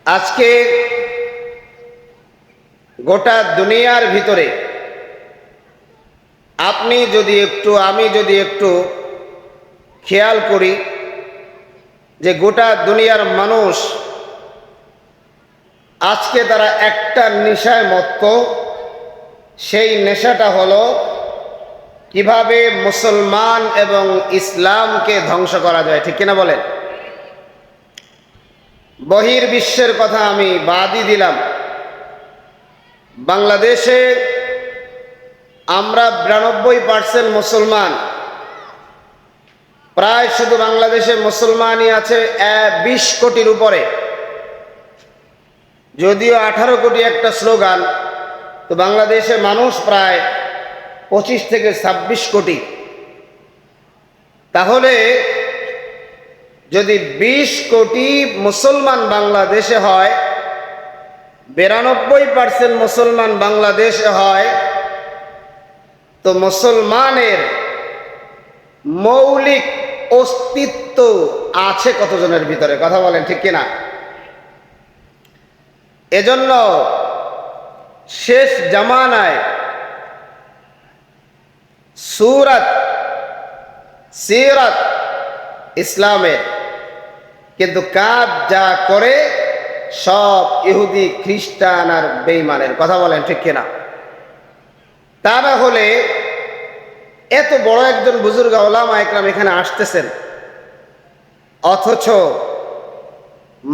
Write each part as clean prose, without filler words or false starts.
আজকে গোটা দুনিয়ার ভিতরে আপনি যদি একটু আমি যদি একটু খেয়াল করি যে গোটা দুনিয়ার মানুষ আজকে তারা একটা নেশায় মত্ত। সেই নেশাটা হলো কিভাবে মুসলমান এবং ইসলামকে ধ্বংস করা যায়, ঠিক কিনা বলেন? বহির্বিশ্বের কথা আমি বাদই দিলাম। বাংলাদেশে আমরা 92% মুসলমান। প্রায় শুধু বাংলাদেশে মুসলমানই আছে 20 কোটির উপরে, যদিও 18 কোটি একটা স্লোগান, তো বাংলাদেশে মানুষ প্রায় 25 থেকে 26 কোটি। তাহলে যদি 20 কোটি মুসলমান বাংলাদেশে হয়, 92% মুসলমান বাংলাদেশে হয়, তো মুসলমানের মৌলিক অস্তিত্ব আছে কতজনের ভিতরে? কথা বলেন, ঠিক কিনা? এজন্য শেষ জামানায় সূরাত সিরাত ইসলামের কিন্তু কাজ যা করে সব ইহুদি খ্রিস্টান আর বেঈমানের। কথা বলেন, ঠিক কিনা? তা না হলে এত বড় একজন বুজুর্গ ওলামা একরাম এখানে আসতেছেন, অথচ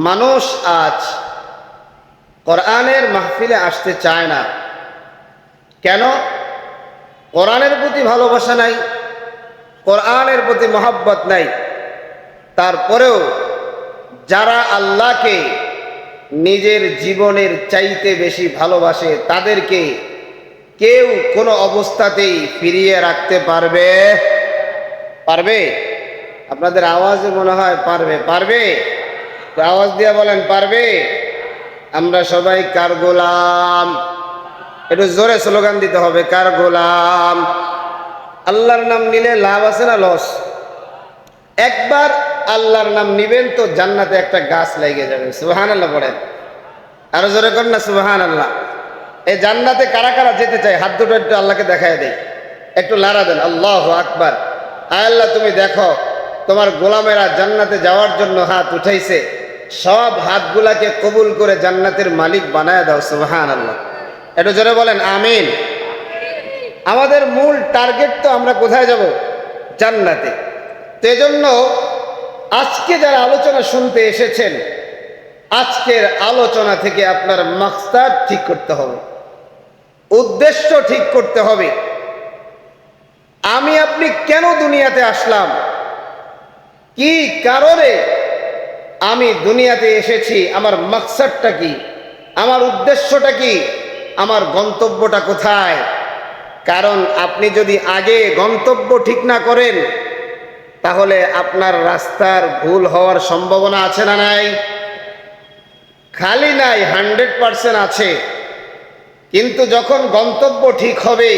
মানুষ আজ কোরআনের মাহফিলে আসতে চায় না। কেন? কোরআনের প্রতি ভালোবাসা নাই, কোরআনের প্রতি মহব্বত নাই। তারপরেও যারা আল্লাহকে নিজের জীবনের চাইতে বেশি ভালোবাসে তাদেরকে কেউ কোনো অবস্থাতেই ফিরিয়ে রাখতে পারবে? আপনাদের আওয়াজে মনে হয় পারবে। তো আওয়াজ দিয়ে বলেন, পারবে? আমরা সবাই কার গোলাম? একটু জোরে স্লোগান দিতে হবে, কার গোলাম? আল্লাহর নাম নিলে লাভ আছে না লস? একবার আল্লাহর নাম নিবেন তো জান্নাতে একটা গাছ লেগে যাবে। সুবহানাল্লাহ বলেন, আরো জোরে করেন না সুবহানাল্লাহ। এই জান্নাতে কারা কারা যেতে চায় হাত দুটো একটু আল্লাহকে দেখায় দেয়, একটু লাড়া দেন, আল্লাহু আকবার। আল্লাহ তুমি দেখো তোমার গোলামেরা জান্নাতে যাওয়ার জন্য হাত উঠাইছে, সব হাতগুলাকে কবুল করে জান্নাতের মালিক বানায় দাও। সুবহানাল্লাহ, একটু জোরে বলেন আমিন। আমাদের মূল টার্গেট তো আমরা কোথায় যাব? জান্নাতে। তো এজন্য আজকে যারা আলোচনা শুনতে এসেছেন, আজকের আলোচনা থেকে আপনার মাকসাদ ঠিক করতে হবে, উদ্দেশ্য ঠিক করতে হবে। আমি আপনি কেন দুনিয়াতে আসলাম, কি কারণে আমি দুনিয়াতে এসেছি, আমার মাকসাদটা কি, আমার উদ্দেশ্যটা কি, আমার গন্তব্যটা কোথায়? কারণ আপনি যদি আগে গন্তব্য ঠিক না করেন তাহলে আপনার রাস্তার ভুল হওয়ার সম্ভাবনা আছে না নাই? খালি নাই, 100% আছে। কিন্তু যখন গন্তব্য ঠিক হবে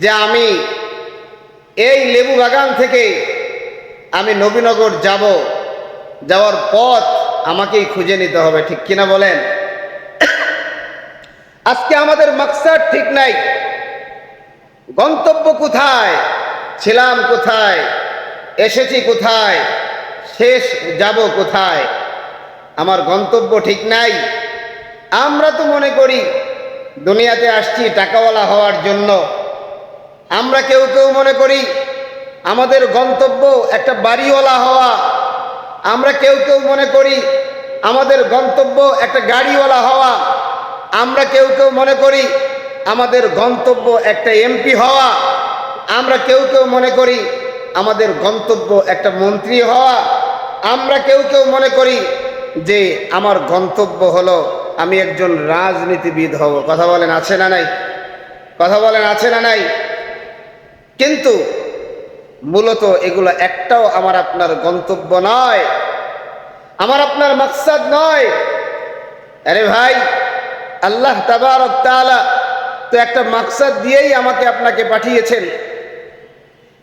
যে আমি এই লেবু বাগান থেকে আমি নবীনগর যাব, যাওয়ার পথ আমাকেই খুঁজে নিতে হবে, ঠিক কিনা বলেন? আজকে আমাদের মাকসাদ ঠিক নাই, গন্তব্য কোথায়, ছিলাম কোথায়, এসেছি কোথায়, শেষ যাব কোথায়, আমার গন্তব্য ঠিক নাই। আমরা তো মনে করি দুনিয়াতে আসছি টাকাওয়ালা হওয়ার জন্য। আমরা কেউ কেউ মনে করি আমাদের গন্তব্য একটা বাড়িওয়ালা হওয়া। আমরা কেউ কেউ মনে করি আমাদের গন্তব্য একটা গাড়িওয়ালা হওয়া। আমরা কেউ কেউ মনে করি আমাদের গন্তব্য একটা এমপি হওয়া। আমরা কেউ কেউ মনে করি আমাদের গন্তব্য একটা মন্ত্রী হওয়া। আমরা কেউ কেউ মনে করি যে আমার গন্তব্য হলো আমি একজন রাজনীতিবিদ হব। কথা বলেন, আছে না নাই? কথা বলেন, আছে না নাই? কিন্তু মূলত এগুলো একটাও আমার আপনার গন্তব্য নয়, আমার আপনার মাকসাদ নয়। আরে ভাই, আল্লাহ তাবারক তাআলা তো একটা মাকসাদ দিয়েই আমাকে আপনাকে পাঠিয়েছেন।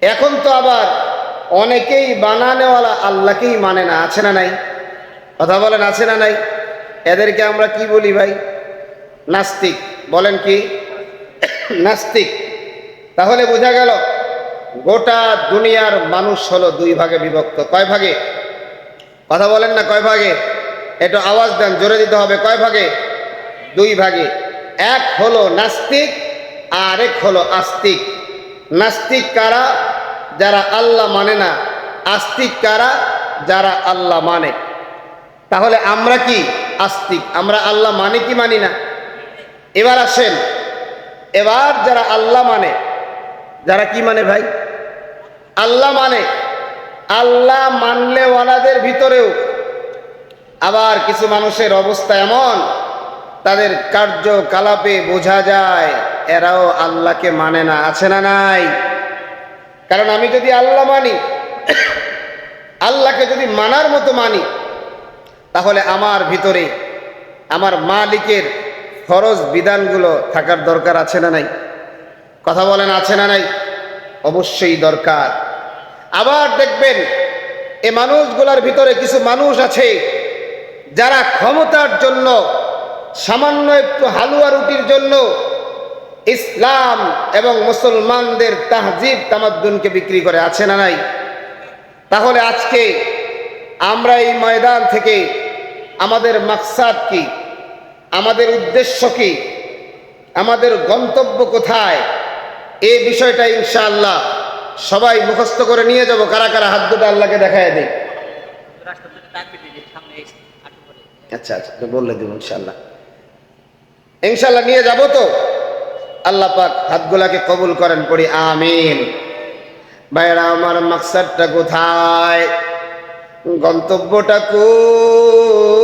এখন তো আবার অনেকেই বানানেওয়ালা আল্লাহকেই মানে না, আছে না নাই? কথা বলেন, আছে না নাই? এদেরকে আমরা কি বলি ভাই? নাস্তিক। বলেন কি? নাস্তিক। তাহলে বোঝা গেল গোটা দুনিয়ার মানুষ হলো দুই ভাগে বিভক্ত। কয় ভাগে? কথা বলেন না, কয় ভাগে? একটু আওয়াজ দেন, জোরে দিতে হবে। কয় ভাগে? দুই ভাগে। এক হলো নাস্তিক, আর এক হলো আস্তিক। নাস্তিক কারা? যারা আল্লাহ মানে না। আস্তিক কারা? যারা আল্লাহ মানে। তাহলে আমরা কি? আস্তিক। আমরা আল্লাহ মানে কি মানি না? এবার আসেন, এবার যারা আল্লাহ মানে, যারা কি মানে ভাই? আল্লাহ মানে। আল্লাহ মানলে ওয়ালাদের ভিতরেও আবার কিছু মানুষের অবস্থা এমন, তাদের কার্যকলাপে বোঝা যায় এরাও আল্লাহকে মানে না। আছে না নাই? কারণ আমি যদি আল্লাহ মানি, আল্লাহকে যদি মানার মতো মানি, তাহলে আমার ভিতরে আমার মালিকের ফরজ বিধানগুলো থাকার দরকার। আছে না নাই? কথা বলেন, আছে না নাই? অবশ্যই দরকার। আবার দেখবেন এ মানুষগুলোর ভিতরে কিছু মানুষ আছে যারা ক্ষমতার জন্য, সামান্য একটু হালুয়া রুটির জন্য ইসলাম এবং মুসলমানদের তাহজিব তামাদ্দুনকে বিক্রি করে। আছে না নাই? তাহলে আজকে আমরা এই ময়দান থেকে আমাদের মাকসাদ কি, আমাদের উদ্দেশ্য কি, আমাদের গন্তব্য কোথায়, এই বিষয়টা ইনশাআল্লাহ সবাই মুখস্থ করে নিয়ে যাব। কারা কারা হাত দুটো আল্লাহকে দেখায় দেয়? আচ্ছা আচ্ছা, বললে দিব ইনশাআল্লাহ। ইনশাআল্লাহ নিয়ে যাব তো। আল্লাহ পাক হাতগুলাকে কবুল করেন, পড়ি আমিন। ভাইরা আমার, মাকসাদটা কোথায়? গন্তব্যটা কই?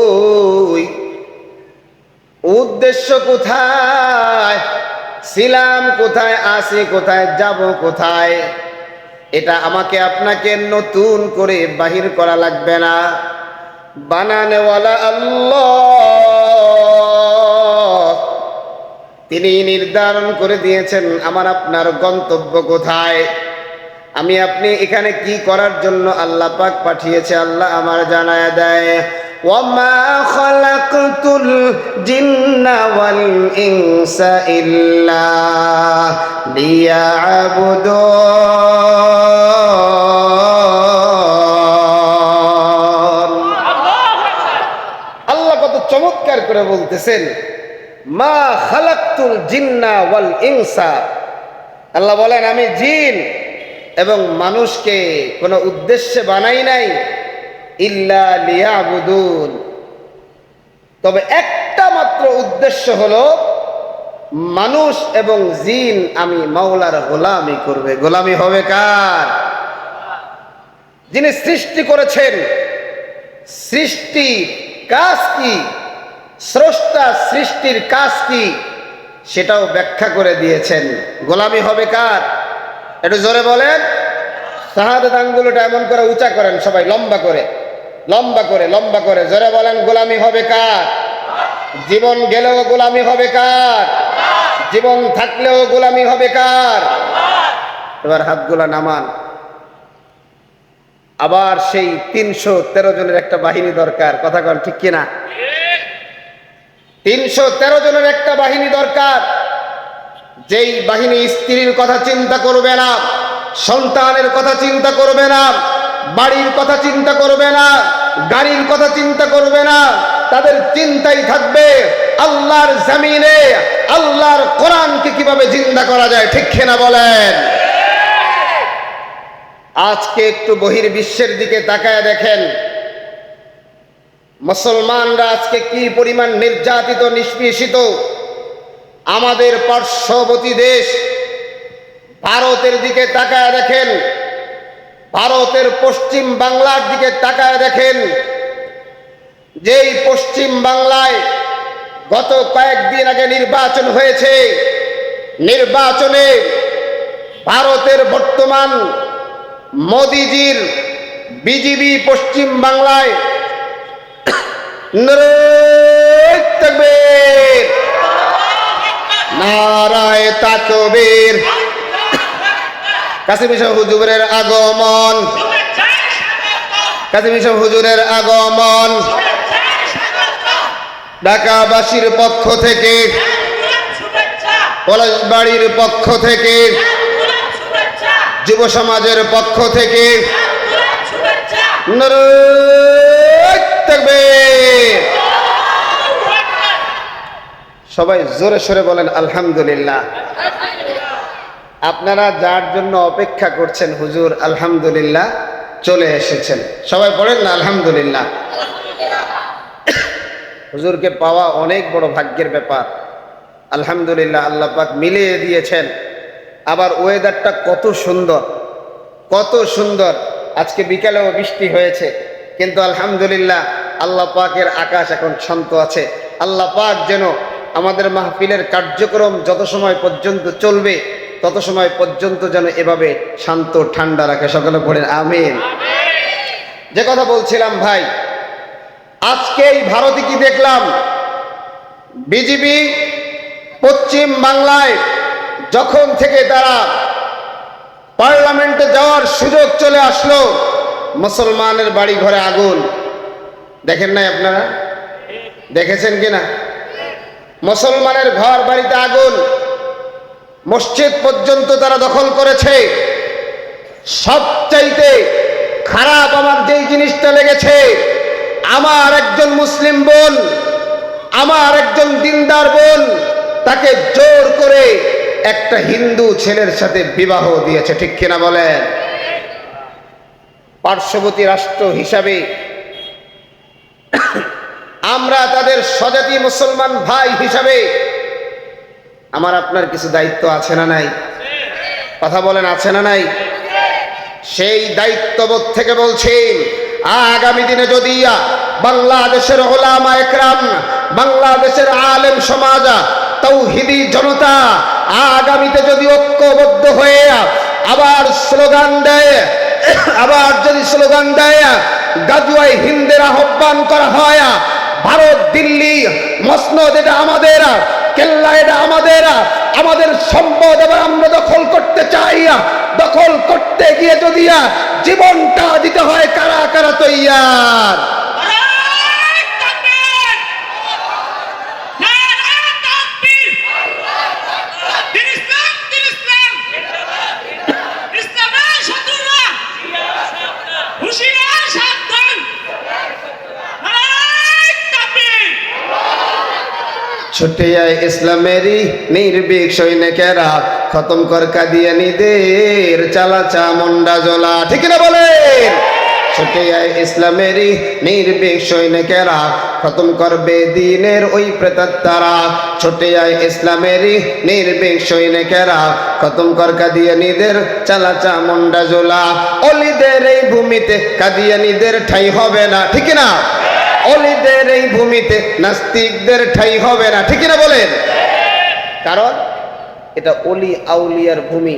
উদ্দেশ্য কোথায়? ছিলাম কোথায়, আছি কোথায়, যাব কোথায়? এটা আমাকে আপনাকে নতুন করে বাহির করা লাগবে না। বানানেওয়ালা আল্লাহ, তিনি নির্ধারণ করে দিয়েছেন আমার আপনার গন্তব্য কোথায়। আমি আপনি এখানে কি করার জন্য আল্লাহ পাক পাঠিয়েছে আল্লাহ আমার জানায় দেয়। ওয়ামা খালাকতুল জিন্না ওয়াল ইনসা ইল্লা লিয়াবুদুন। আল্লাহ কত চমৎকার করে বলতেছেন, মা খালাকতুল জিন্না ওয়াল ইনসা। আল্লাহ বলেন আমি জিন এবং মানুষকে কোনো উদ্দেশ্যে বানাই নাই, ইল্লা লিয়াবুদুন। তবে একটা মাত্র উদ্দেশ্য হলো মানুষ এবং জিন আমি মাওলার গোলামি করবে। গোলামি হবে কার? যিনি সৃষ্টি করেছেন। সৃষ্টি কাজ কি, স্রষ্টা সৃষ্টির কাজ কি, সেটাও ব্যাখ্যা করে দিয়েছেন। গোলামি হবে কার? একটু জোরে বলেন। শাহাদাত আঙ্গুলটা এমন করে উঁচা করেন সবাই, লম্বা করে, লম্বা করে, লম্বা করে জোরে বলেন, গোলামি হবে কার? জীবন গেলেও গোলামি হবে কার? জীবন থাকলেও গোলামি হবে কার? এবার হাতগুলা নামান। আবার সেই 313 জনের একটা বাহিনী দরকার। কথা কন ঠিক কিনা? 313 জনের একটা বাহিনী দরকার, যেই বাহিনী স্ত্রীর কথা চিন্তা করবে না, সন্তানের কথা চিন্তা করবে না, বাড়ির কথা চিন্তা করবে না, গাড়ির কথা চিন্তা করবে না। তাদের চিন্তাই থাকবে আল্লাহর জমিনে আল্লাহর কোরআনকে কিভাবে জিন্দা করা যায়। ঠিক কিনা বলেন? আজকে একটু বহির্বিশ্বের দিকে তাকায় দেখেন, মুসলমানরা আজকে কি পরিমাণ নির্যাতিত, নিষ্পেষিত। আমাদের পার্শ্ববর্তী দেশ ভারতের দিকে তাকায় দেখেন, ভারতের পশ্চিম বাংলার দিকে তাকায় দেখেন। যেই পশ্চিম বাংলায় গত কয়েকদিন আগে নির্বাচন হয়েছে, নির্বাচনে ভারতের বর্তমান মোদিজির বিজেপি পশ্চিম বাংলায় নারায়ে তাকবীর, কাসিম শাহ হুজুরের আগমন, কাসিম শাহ হুজুরের আগমন। ঢাকাবাসীর পক্ষ থেকে, পলাশবাড়ির পক্ষ থেকে, যুব সমাজের পক্ষ থেকে নারায়ে তাকবীর। সবাই জোরে সোরে বলেন আলহামদুলিল্লাহ। আপনারা যার জন্য অপেক্ষা করছেন হুজুর আলহামদুলিল্লাহ চলে এসেছেন, সবাই পড়েন না আলহামদুলিল্লাহ। হুজুরকে পাওয়া অনেক বড় ভাগ্যের ব্যাপার। আলহামদুলিল্লাহ, আল্লাহ পাক মিলিয়ে দিয়েছেন। আবার ওয়েদারটা কত সুন্দর, কত সুন্দর। আজকে বিকালেও বৃষ্টি হয়েছে, কিন্তু আলহামদুলিল্লাহ আল্লাহ পাকের আকাশ এখন শান্ত আছে। আল্লাহ পাক যেন আমাদের মাহফিলের কার্যক্রম যত সময় পর্যন্ত চলবে তত সময় পর্যন্ত যেন এভাবে শান্ত ঠান্ডা রাখে। সকলে পড়েন আমিন। যে কথা বলছিলাম ভাই, আজকে এই ভারতে কি দেখলাম, বিজেপি পশ্চিম বাংলায় যখন থেকে তারা পার্লামেন্টে যাওয়ার সুযোগ চলে আসলো, মুসলমানের বাড়ি ঘরে আগুন। দেখেন নাই আপনারা? দেখেছেন কিনা? মুসলমানের ঘর বাড়িতে আগুন, মসজিদ পর্যন্ত তারা দখল করেছে। সবচাইতে খারাপ আমার যেই জিনিসটা লেগেছে, আমার একজন মুসলিম বোন, আমার একজন দিনদার বোন, তাকে জোর করে একটা হিন্দু ছেলের সাথে বিবাহ দিয়েছে। ঠিক কিনা বলেন? পার্শ্ববর্তী রাষ্ট্র হিসাবে আমরা তাদের স্বজাতি মুসলমান ভাই হিসাবে আমার আপনার কিছু দায়িত্ব আছে না নাই? কথা বলেন, আছে না নাই? সেই দায়িত্ববোধ থেকে বলছি, আগামী দিনে যদি বাংলাদেশের উলামা একরাম, বাংলাদেশের আলেম সমাজ, তাওহীদি জনতা আগামীতে যদি ঐক্যবদ্ধ হয়ে আবার স্লোগান দেয়, আবার যদি স্লোগান দেয়, গাজওয়ায়ে হিন্দের আহ্বান করা হয়, ভারত দিল্লি মসনদ এটা আমাদের, কেল্লা এটা আমাদের, আমাদের সম্পদ এবার আমরা দখল করতে চাই, দখল করতে গিয়ে যদি জীবনটা দিতে হয়, কারা কারা তৈয়ার? ছুটে আয় ইসলামেরই নির্ভীক সৈনিকেরা, খতম কর কাদিয়ানীদের চালা চামুন্ডা জোলা। ঠিক না বলেন? ছুটে আয় ইসলামেরই নির্ভীক সৈনিকেরা, খতম করবে দ্বীনের ওই প্রেতাত্মারা। ছুটে আয় ইসলামেরই নির্ভীক সৈনিকেরা, খতম কর কাদিয়ানীদের চালা চামুন্ডা জোলা। অলিদের এই ভূমিতে কাদিয়ানীদের ঠাঁই হবে না। ঠিক না? অলিদের এই ভূমিতে নাস্তিকদের ঠাঁই হবে না। ঠিক না বলেন? কারণ এটা অলি আউলিয়ার ভূমি।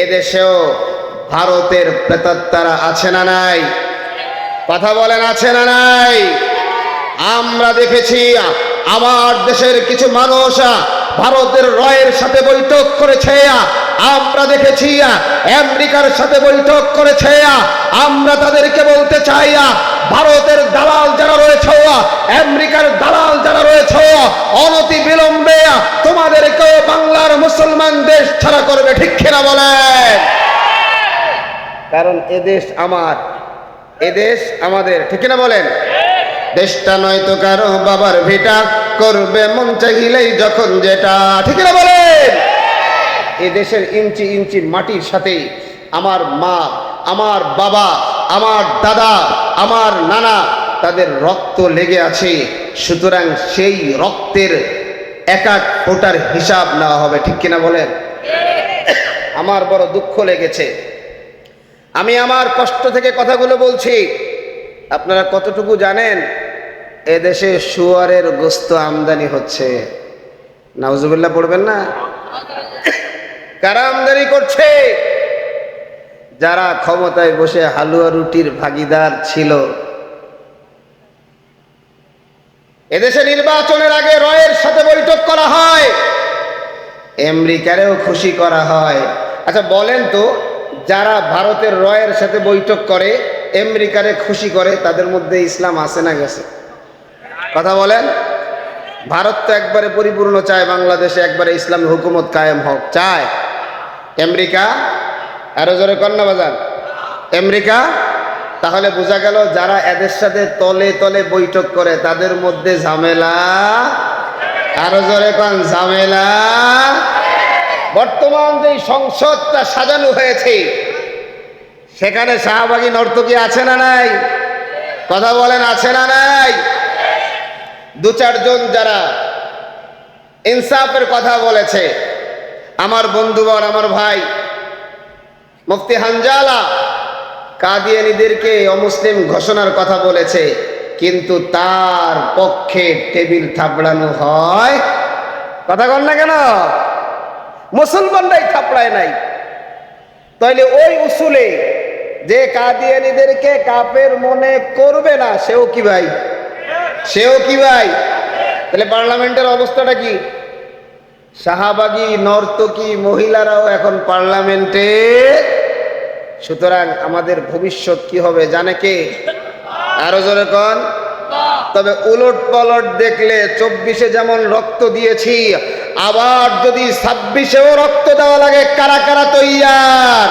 এদেশেও ভারতের প্রেতাত্মারা আছে না নাই? কথা বলেন, আছে না নাই? আমরা দেখেছি আমার দেশের কিছু মানুষ ভারতের রয়ের সাথে বৈঠক করেছে, আমরা দেখেছি আমেরিকার সাথে বৈঠক করেছে। আমরা তাদেরকে বলতে চাই, ভারতের দালাল যারা রয়েছে, আমেরিকার দালাল যারা রয়েছে, অনতি বিলম্বে তোমাদেরকেও বাংলার মুসলমান দেশ ছাড়া করবে। ঠিক কিনা বলেন? কারণ এদেশ আমার, এদেশ আমাদের। ঠিক কিনা বলেন? দেশটা নয়তো কারো বাবার ভিটা, করবে মন চাইলেই যখন যেটা। ঠিক কিনা বলেন? এই দেশের ইঞ্চি ইঞ্চি মাটির সাথে আমার মা, আমার বাবা, আমার দাদা, আমার নানা, তাদের রক্ত লেগে আছে। সুতরাং সেই রক্তের এক এক ফোঁটার হিসাব নেওয়া হবে। ঠিক কিনা বলেন? আমার বড় দুঃখ লেগেছে। আমি আমার কষ্ট থেকে কথাগুলো বলছি। আপনারা কতটুকু জানেন? এদেশে শুয়ারের গোস্ত আমদানি হচ্ছে। নাউজুবিল্লাহ পড়বেন না? কারা আমদানি করছে? যারা ক্ষমতায় বসে হালুয়া রুটির ভাগিদার ছিল। এদেশে নির্বাচনের আগে রয়ের সাথে বৈঠক করা হয়, আমেরিকারেও খুশি করা হয়। আচ্ছা বলেন তো, যারা ভারতের রয়ের সাথে বৈঠক করে, আমেরিকারে খুশি করে, তাদের মধ্যে ইসলাম আছে না গেছে? কথা বলেন। ভারত তো একবারে পরিপূর্ণ চায় বাংলাদেশে একবারে ইসলামী হুকুমত কায়েম হোক, চায়। আমেরিকা, আরো জোরে কন্যা বাজান, আমেরিকা। তাহলে বোঝা গেল যারা এদের সাথে তলে তলে বৈঠক করে তাদের মধ্যে ঝামেলা, আরো জোরে কন ঝামেলা। বর্তমান যে সংসদটা সাজানো হয়েছে সেখানে শাহবাগী নর্তকী আছে না নাই? কথা বলেন, আছে না নাই? দু চারজন যারা ইনসাফের কথা বলেছে, আমার বন্ধুবর, আমার ভাই মুফতি হানজালা কাদিয়ানীদেরকে অমুসলিম ঘোষণার কথা বলেছে, কিন্তু তার পক্ষে টেবিল থাপড়ানো হয়। কথা কন না কেন? মুসলমানরাই থাপড়ায় নাই। তাইলে ওই উসুলে যে কাদিয়ানীদেরকে কাফের মনে করবে না সেও কি ভাই? সেও কি ভাই? তাহলে পার্লামেন্টের অবস্থাটা কি? শাহবাগী নর্তকী মহিলারাও এখন পার্লামেন্টে। সুতরাং আমাদের ভবিষ্যৎ কি হবে জানে কে? আরো জোরে কন। তবে উলট পালট দেখলে 24-এ যেমন রক্ত দিয়েছি, আবার যদি 26-এও রক্ত দেওয়া লাগে, কারা কারা তৈয়ার?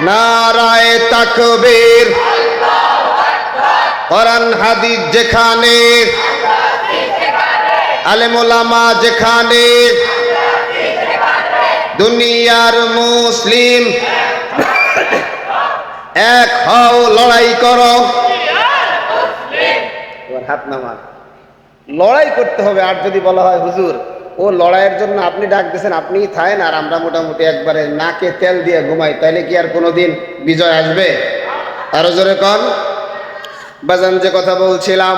নারায়ে তাকবীর। কোরআন হাদিস যেখানে, আলেম ওলামা যেখানে, দুনিয়ার মুসলিম এক হও, লড়াই করো। হাত নামান, লড়াই করতে হবে। আর যদি বলা হয় হুজুর ও লড়াইয়ের জন্য আপনি ডাক দিয়েছেন, আপনিই থাকেন আর আমরা মোটামুটি একবারে নাকে তেল দিয়ে ঘুমাই, তাইলে কি আর কোনোদিন বিজয় আসবে? আরো জোরে কন। বাজান যে কথা বলছিলাম,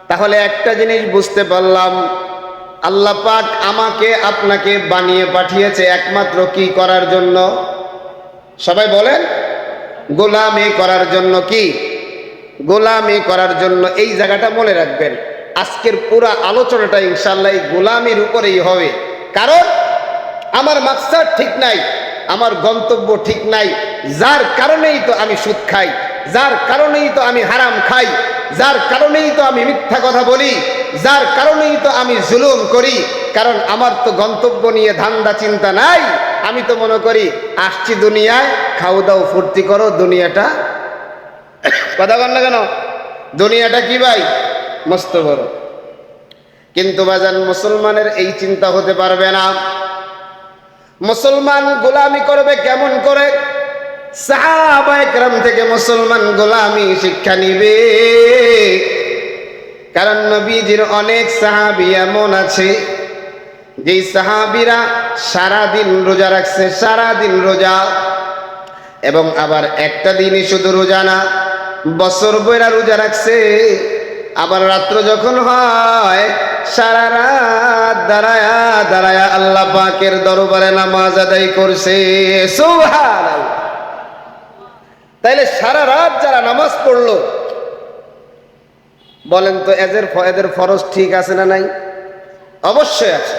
তাহলে একটা জিনিস বুঝতে পারলাম, আল্লাহ পাক আমাকে আপনাকে বানিয়ে পাঠিয়েছে একমাত্র কি করার জন্য? সবাই বলেন, গোলামি করার জন্য। কি? গোলামি করার জন্য। এই জায়গাটা মনে রাখবেন। আজকের পুরা আলোচনাটা ইনশাআল্লাহ এই গোলামির উপরেই হবে। কারণ আমার মাকসাদ ঠিক নাই, আমার গন্তব্য ঠিক নাই, যার কারণেই তো আমি সুদ খাই, যার কারণেই তো আমি হারাম খাই, যার কারণেই তো আমি মিথ্যা কথা বলি, যার কারণেই তো আমি জুলুম করি। কারণ আমার তো গন্তব্য নিয়ে ধান্দা চিন্তা নাই। আমি তো মনে করি আসছি দুনিয়ায়, খাও দাও ফুর্তি করো, দুনিয়াটা কথা বল না কেন, দুনিয়াটা কি ভাই মস্ত বড়। কিন্তু বাজান মুসলমানের এই চিন্তা হতে পারবে না। মুসলমান গোলামি করবে কেমন করে? সাহাবায়ে কেরাম থেকে মুসলমান গোলামি শিক্ষা নিবে। কারণ নবীজির অনেক সাহাবী এমন আছে যেই সাহাবীরা সারাদিন রোজা রাখছে, সারাদিন রোজা, এবং আবার একটা দিনই শুধু রোজা না, বছর বইরা রোজা রাখছে। আবার রাত্র যখন হয় সারা রাত দাঁড়ায়া দাঁড়ায়া আল্লাহ পাকের দরবারে নামাজ আদায় করছে। সুবহানাল্লাহ। তাইলে সারা রাত যারা নামাজ পড়লো, বলেন তো এদের ফরজ ঠিক আছে না নাই? অবশ্যই আছে।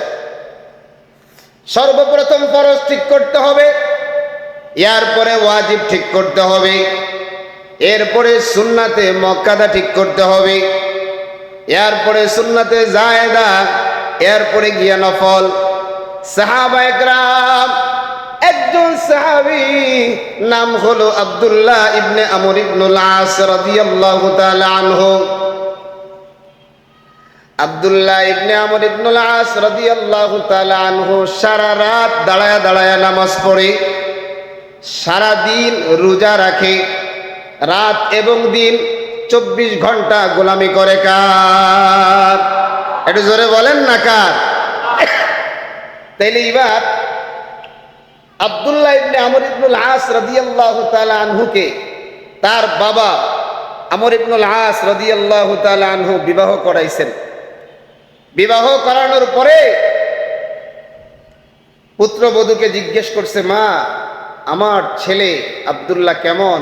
সর্বপ্রথম ফরজ ঠিক করতে হবে, এরপরে ওয়াজিব ঠিক করতে হবে, এরপরে সুন্নাতে মুআক্কাদা ঠিক করতে হবে, এরপরে সুন্নাতে জায়েদা, এরপরে গিয়া নফল। সাহাবায়ে কেরাম, একজন সাহাবী নাম হলো আব্দুল্লাহ ইবনে আমর ইবনুল আস রাদিয়াল্লাহু তাআলা আনহু। আব্দুল্লাহ ইবনে আমর ইবনুল আস রাদিয়াল্লাহু তাআলা আনহু সারা রাত দাঁড়ায়া দাঁড়ায়া নামাজ পড়ে, সারা দিন রোজা রাখে, রাত এবং দিন 24 ঘন্টা গোলামি করে। কার? একটু জোরে বলেন না কার? তাইলে এবার আব্দুল্লাহ ইবনে আমর ইবনুল আস রাদিয়াল্লাহু তাআলা আনহুকে তার বাবা আমর ইবনুল আস রাদিয়াল্লাহু তাআলা আনহু বিবাহ করাইছেন। বিবাহ করানোর পরে পুত্রবধূকে জিজ্ঞেস করছে, মা আমার ছেলে আব্দুল্লাহ কেমন?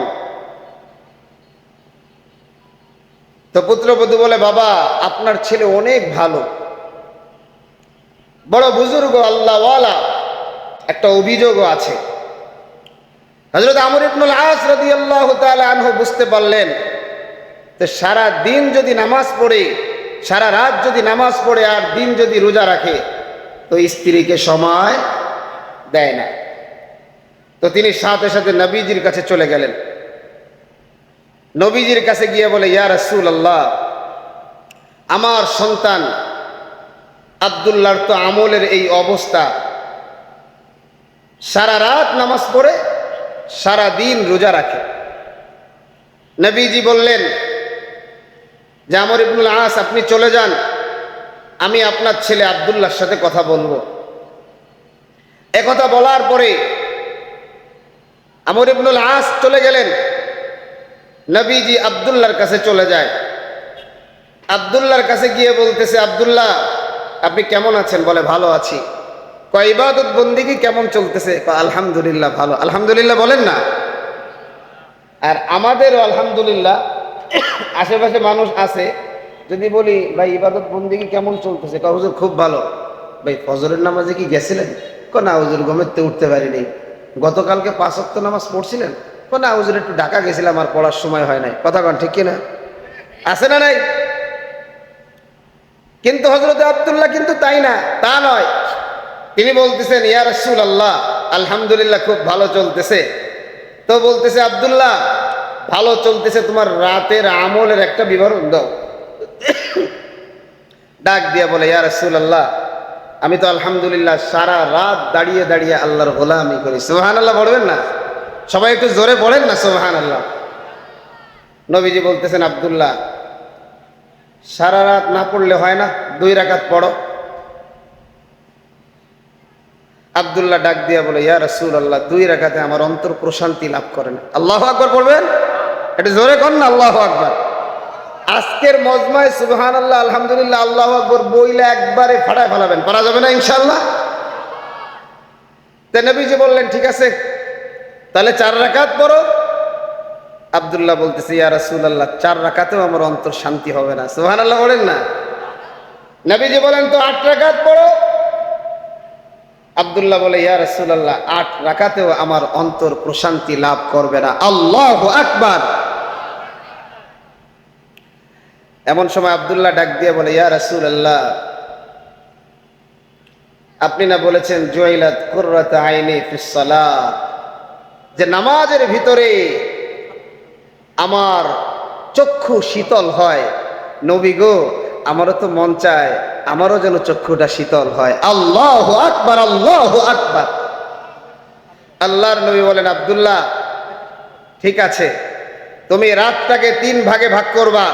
তো পুত্রবধূ বলে, বাবা আপনার ছেলে অনেক ভালো, বড় বুজুর্গ আল্লাহওয়ালা। একটা অভিযোগও আছে, হযরত আমর ইবনুল আস রাদিয়াল্লাহু তাআলা আনহু বুঝতে পারলেন যে সারা দিন যদি নামাজ পড়ে, সারা রাত যদি নামাজ পড়ে আর দিন যদি রোজা রাখে তো স্ত্রীকে সময় দেয় না। তো তিনি সাথে সাথে নবীজির কাছে চলে গেলেন। নবীজির কাছে গিয়ে বলে, ইয়া রাসূলুল্লাহ, আমার সন্তান আব্দুল্লাহর তো আমলের এই অবস্থা, সারা রাত নামাজ পড়ে সারা দিন রোজা রাখে। নবীজি বললেন যে আমর ইবনুল আস, আপনি চলে যান, আমি আপনার ছেলে আব্দুল্লাহর সাথে কথা বলবো। একথা বলার পরে আমর ইবনুল আস চলে গেলেন। নবীজি আব্দুল্লাহর কাছে চলে যায়। আব্দুল্লাহর কাছে গিয়ে বলতেছে, আব্দুল্লাহ আপনি কেমন আছেন? বলে, ভালো আছি। কয়, ইবাদত বন্দেগী কেমন চলতেছে? আলহামদুলিল্লাহ ভালো। আলহামদুলিল্লাহ বলেন না। আর আমাদেরও আলহামদুলিল্লাহ। আশেপাশে মানুষ আছে, যদি বলি ভাই ইবাদত বন্দেগী কেমন চলতেছে, কয় হুজুর খুব ভালো। ভাই ফজরের নামাজে কি গেছিলেন? না হুজুর ঘুমেতে উঠতে পারিনি। গতকালকে 5 ওয়াক্ত নামাজ পড়ছিলেন? না হুজুর একটু ঢাকা গেছিলাম, আর পড়ার সময় হয় নাই। কথা কন ঠিক কিনা? আছে না নাই? কিন্তু হযরত আব্দুল্লাহ কিন্তু তাই না, তা নয়। তিনি বলতেছেন, ইয়া রাসূলুল্লাহ, আলহামদুলিল্লাহ খুব ভালো চলতেছে। তো বলতেছে, আব্দুল্লাহ ভালো চলতেছে, তোমার রাতের আমলের একটা বিবরণ দাও। ডাক দিয়া বলে, ইয়া রাসূলুল্লাহ, আমি তো আলহামদুলিল্লাহ সারা রাত দাঁড়িয়ে দাঁড়িয়ে আল্লাহর গোলামি করি। সুবহানাল্লাহ বলবেন না? সবাই একটু জোরে পড়েন না সুবহানাল্লাহ। নবীজি বলতেছেন, আব্দুল্লাহ সারা রাত না পড়লে হয় না, 2 রাকাত পড়ো। আব্দুল্লাহ ডাক দিয়া বলে, ইয়া রাসূলুল্লাহ 2 রাকাতে আমার অন্তর প্রশান্তি লাভ করে না। আল্লাহু আকবার পড়বেন, একটু জোরে কর না আল্লাহু আকবার। আজকের মজমায় সুবহানাল্লাহ আলহামদুলিল্লাহ আল্লাহু আকবার বইলে একবারে ফাটায় ফেলাবেন, পারা যাবে না ইনশাআল্লাহ। তো নবীজি বললেন, ঠিক আছে তাহলে 4 রাকাত পড়ো। আব্দুল্লাহ বলতেছে, ইয়া রাসূলুল্লাহ 4 রাকাতেও আমার অন্তর শান্তি হবে না। সুবহানাল্লাহ বলেন না। নবীজি বলেন, তো 8 রাকাত পড়ো। আব্দুল্লাহ বলে, ইয়া রাসূলুল্লাহ 8 রাকাতেও আমার অন্তর প্রশান্তি লাভ করবে না। আল্লাহু আকবার। এমন সময় আব্দুল্লাহ ডাক দিয়ে বলে, ইয়া রাসূলুল্লাহ আপনি না বলেছেন জুইলাত কুররাতু আইনি ফিস সালাত, যে নামাজের ভিতরে আমার চক্ষু শীতল হয়। নবী গো, আমারও তো মন চায় আমারও যেন চক্ষুটা শীতল হয়। আল্লাহু আকবার, আল্লাহু আকবার। আল্লাহর নবী বলেন, আব্দুল্লাহ ঠিক আছে, তুমি রাতটাকে 3 ভাগে ভাগ করবা।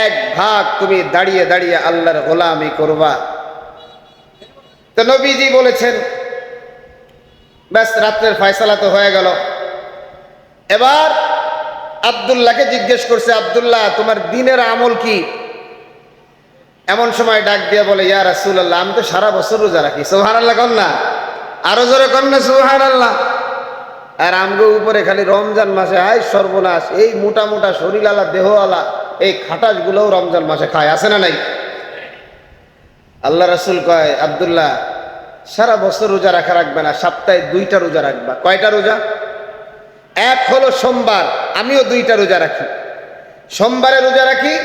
1 ভাগ তুমি দাঁড়িয়ে দাঁড়িয়ে আল্লাহর গোলামি করবা। তো নবীজি বলেছেন, ব্যাস রাত্রের ফয়সালা তো হয়ে গেল। এবার আব্দুল্লাহকে জিজ্ঞেস করছে, আব্দুল্লাহ তোমার দিনের আমল কি? এমন সময় ডাক দিয়ে বলে, ইয়া রাসূলুল্লাহ আমি তো সারা বছর রোজা রাখি। সুবহানাল্লাহ কন না, আরো জোরে কন না সুবহানাল্লাহ। আর আমগো উপরে খালি রমজান মাসে আয় সর্বনাশ, এই মোটা মোটা শরীরওয়ালা দেহওয়ালা এই খাটাস গুলোও রমজান মাসে খায়, আছে না নাই? আল্লাহ রাসূল কয়, আব্দুল্লাহ সারা বছর রোজা রাখা রাখবে না, সপ্তাহে 2টা রোজা রাখবা। কয়টা রোজা? এক হলো সোমবার, আমিও 2টা রোজা রাখি, সোমবারে রোজা রাখি।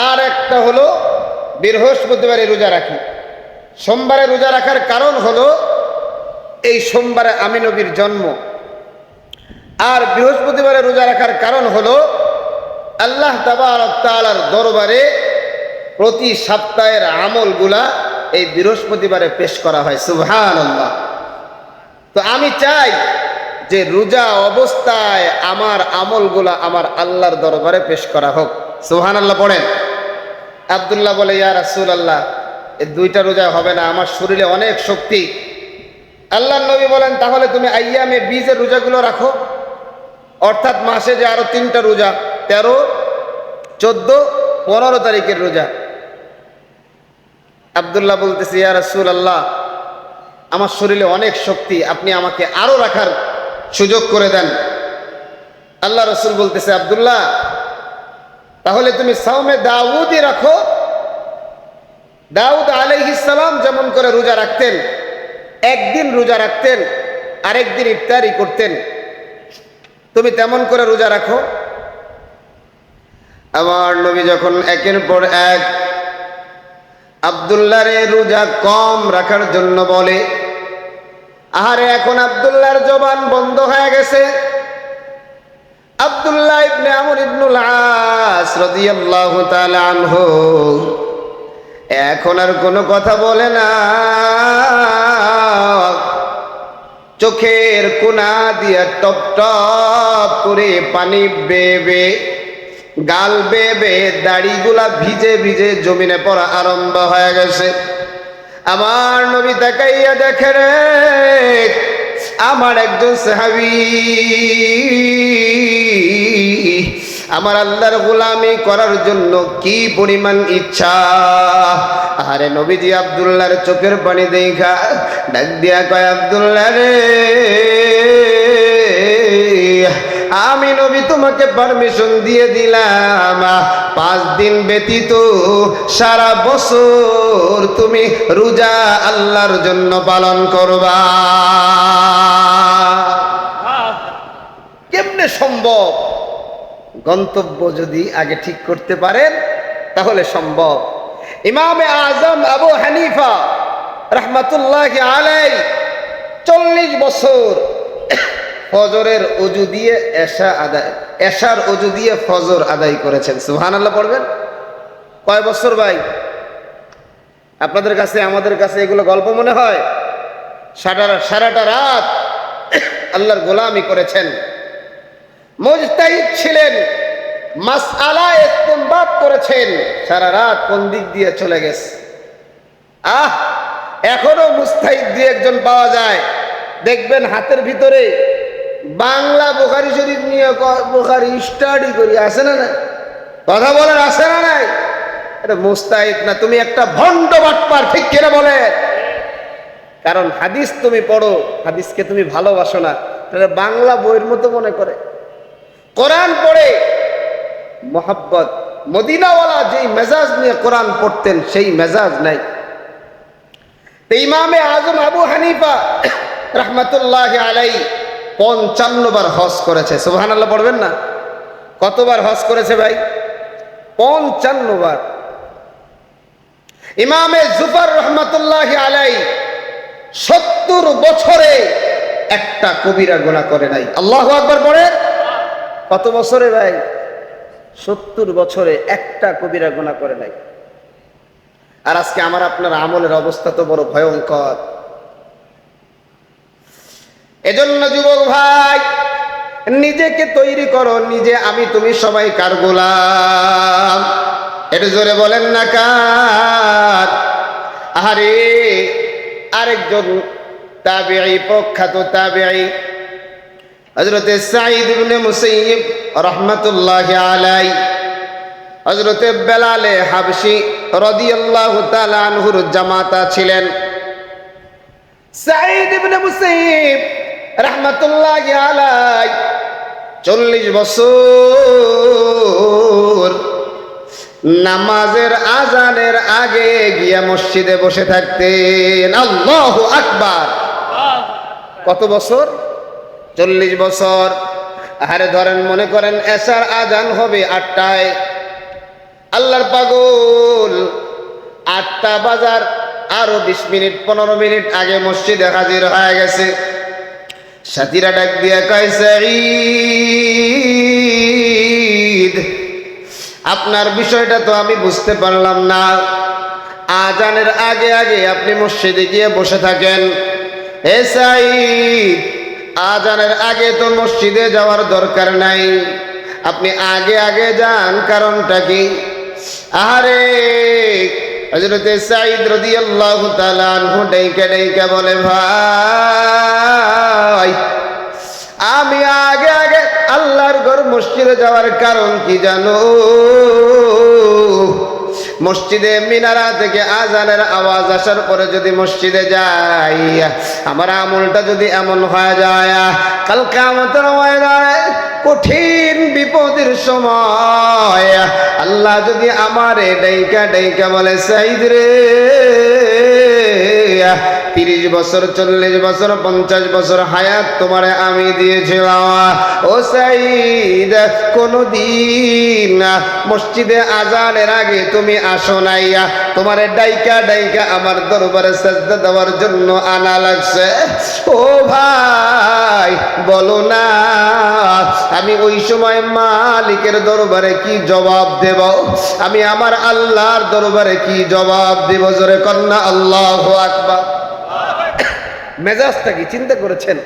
আর একটা হলো বৃহস্পতিবারে রোজা রাখি। সোমবারে রোজা রাখার কারণ হলো এই সোমবারে আমি নবীর জন্ম। আর বৃহস্পতিবারে রোজা রাখার কারণ হলো আল্লাহ তাবারক তাআলার দরবারে প্রতি সপ্তাহের আমলগুলা এই বৃহস্পতিবারে পেশ করা হয়। সুবহানাল্লাহ। তো আমি চাই যে রোজা অবস্থায় আমার আমলগুলা আমার আল্লাহর দরবারে পেশ করা হোক। সুবহানাল্লাহ পড়েন। আব্দুল্লাহ বলে, ইয়া রাসূলুল্লাহ এই 2টা রোজা হবে না, আমার শরীরে অনেক শক্তি। আল্লাহর নবী বলেন, তাহলে তুমি আইয়ামে বীজের রোজাগুলো রাখো, অর্থাৎ মাসে যে আরো 3টা রোজা, 13, 14, 15 তারিখের রোজা। আব্দুল্লাহ বলতেছে, ইয়া রাসূলুল্লাহ আমার শরীরে অনেক শক্তি, আপনি আমাকে আরো রাখার সুযোগ করে দেন। আল্লাহ রাসূল বলতেছে, আব্দুল্লাহ তাহলে তুমি সাওমে দাউদই রাখো। দাউদ আলাইহিস সালাম যেমন করে রোজা রাখতেন, একদিন রোজা রাখতেন আরেকদিন ইফতারি করতেন, তুমি তেমন করে রোজা রাখো। আমার নবী যখন একের পর এক আব্দুল্লাহরে রোজা কম রাখার জন্য বলে, আহারে এখন আব্দুল্লাহর জবান বন্ধ হয়ে গেছে। আব্দুল্লাহ ইবনে আমর ইবনুল আস রাদিয়াল্লাহু তাআলা আনহু এখন আর কোনো কথা বলে না, চোখের কোনা দিয়া টপ টপ করে পানি বেবে, গাল বেবে, দাড়িগুলা ভিজে ভিজে জমিনে পড়া আরম্ভ হয়ে গেছে। আমার নবী তাকাইয়া দেখে রে, আমার একজন সাহাবী আমার আল্লাহর গোলামি করার জন্য কি পরিমাণ ইচ্ছা। আরে নবীজি আব্দুল্লাহর চোখের পানি দেখা ডাক দিয়া কয়, আব্দুল্লাহ রে, আমি নবী তোমাকে পারমিশন দিয়ে দিলাম, 5 দিন ব্যতীত সারা বছর তুমি রোজা আল্লাহর জন্য পালন করবা। কেমনে সম্ভব? গন্তব্য যদি আগে ঠিক করতে পারেন তাহলে সম্ভব। ইমামে আজম আবু হানিফা রাহমাতুল্লাহি আলাইহি 40 বছর ফজরের ওযু দিয়ে এশার ওযু দিয়ে ফজর আদায় করেছেন। সুবহানাল্লাহ পড়বেন। কয় বছর ভাই? আপনাদের কাছে আমাদের কাছে এগুলো গল্প মনে হয়? সারাটা রাত আল্লাহর গোলামি করেছেন, মুজতাহিদ ছিলেন, মাসআলা ইসতিনবাত করেছেন, সারা রাত কোন দিক দিয়ে চলে গেছে। এখনো মুজতাহিদ দিয়ে একজন পাওয়া যায়, দেখবেন হাতের ভিতরে বাংলা বুখারী শরীফ নিয়ে বুখারী স্টাডি করি, আছে না? না কথা বলেন, আছে না নাই? এটা মুজতাহিদ না, তুমি একটা ভণ্ড বাটপার, ঠিক কিনা বলে? কারণ হাদিস তুমি পড়ো, হাদিসকে তুমি ভালোবাসো না, তাহলে বাংলা বইয়ের মতো মনে করে। কোরআন পড়ে মোহাব্বত, মদিনাওয়ালা যেই মেজাজ নিয়ে কোরআন পড়তেন সেই মেজাজ নাই। ইমামে আজম আবু হানিফা রাহমাতুল্লাহি আলাইহি 55 বার হজ করেছে। সুবহানাল্লাহ পড়বেন না? কতবার হজ করেছে ভাই? 55 বার। ইমামে জুফর রাহমাতুল্লাহি আলাইহি 70 বছরে একটা কবিরা গুনাহ করে নাই। আল্লাহু আকবার পড়ে। কত বছরে ভাই? 70 বছরে একটা কবিরা গুনাহ করে নাই। আর আজকে আমার আপনার আমলের অবস্থা তো বড় ভয়ঙ্কর। এজন্য যুবক ভাই, নিজেকে তৈরি করো, নিজে আমি তুমি সবাই কার গোলাম? একটু জোরে বলেন না কার? আরে আরেকজন তাবিঈ, প্রখ্যাত তাবিঈ হযরত সাঈদ ইবনে মুসাইয়িব রাহমাতুল্লাহি আলাইহি, হযরত বেলাল হাবশী রাদিয়াল্লাহু তাআলা আনহুর জামাতা ছিলেন। সাঈদ ইবনে মুসাইয়িব রাহমাতুল্লাহি আলাইহি 40 বছর নামাজের আজানের আগে গিয়া মসজিদে বসে থাকতেন। আল্লাহু আকবার। কত বছর? 40 বছর। আরে ধরেন, মনে করেন এশার আজান হবে 8টায়, আল্লাহর পাগল 8টা বাজার আরো 20 মিনিট 15 মিনিট আগে মসজিদে হাজির হয়ে গেছে। সাথীরা ডাক দিয়া কয়, সাঈদ, আপনার বিষয়টা তো আমি বুঝতে পারলাম না। আজানের আগে আগে আপনি মসজিদে গিয়ে বসে থাকেন। হে সাঈদ, আজানের আগে তো মসজিদে যাওয়ার দরকার নাই, আপনি আগে আগে যান, কারণটা কি? আরে হযরত সাঈদ রাদিয়াল্লাহু তাআলা আনহু ডাইকা ডাইকা বলে, ভাই, আমি আগে আগে আল্লাহর ঘর মসজিদে যাওয়ার কারণ কি জানো? মসজিদে মিনারা থেকে আজানের আওয়াজ আসার পরে যদি মসজিদে যাই, আমার আমলটা যদি এমন হয়ে যায়, কাল কিয়ামতের ময়দানে কঠিন বিপদের সময় আল্লাহ যদি আমারে ডাইকা ডাইকা বলে, সাঈদ রে, 30 বছর 40 বছর 50 বছর হায়াত তোমারে আমি দিয়েছিলাম। ও সাইদ, কোনদিন মসজিদে আজানের আগে তুমি আসো নাই, তোমারে ডাইকা ডাইকা আমার দরবারে সাজদা দেওয়ার জন্য আনা লাগছে। ও ভাই বলো না, আমি ওই সময় মালিকের দরবারে কি জবাব দেব? আমি আমার আল্লাহর দরবারে কি জবাব দেব? জোরে কন্যা আল্লাহু আকবার। মেজাজটা কি চিন্তা করেছেন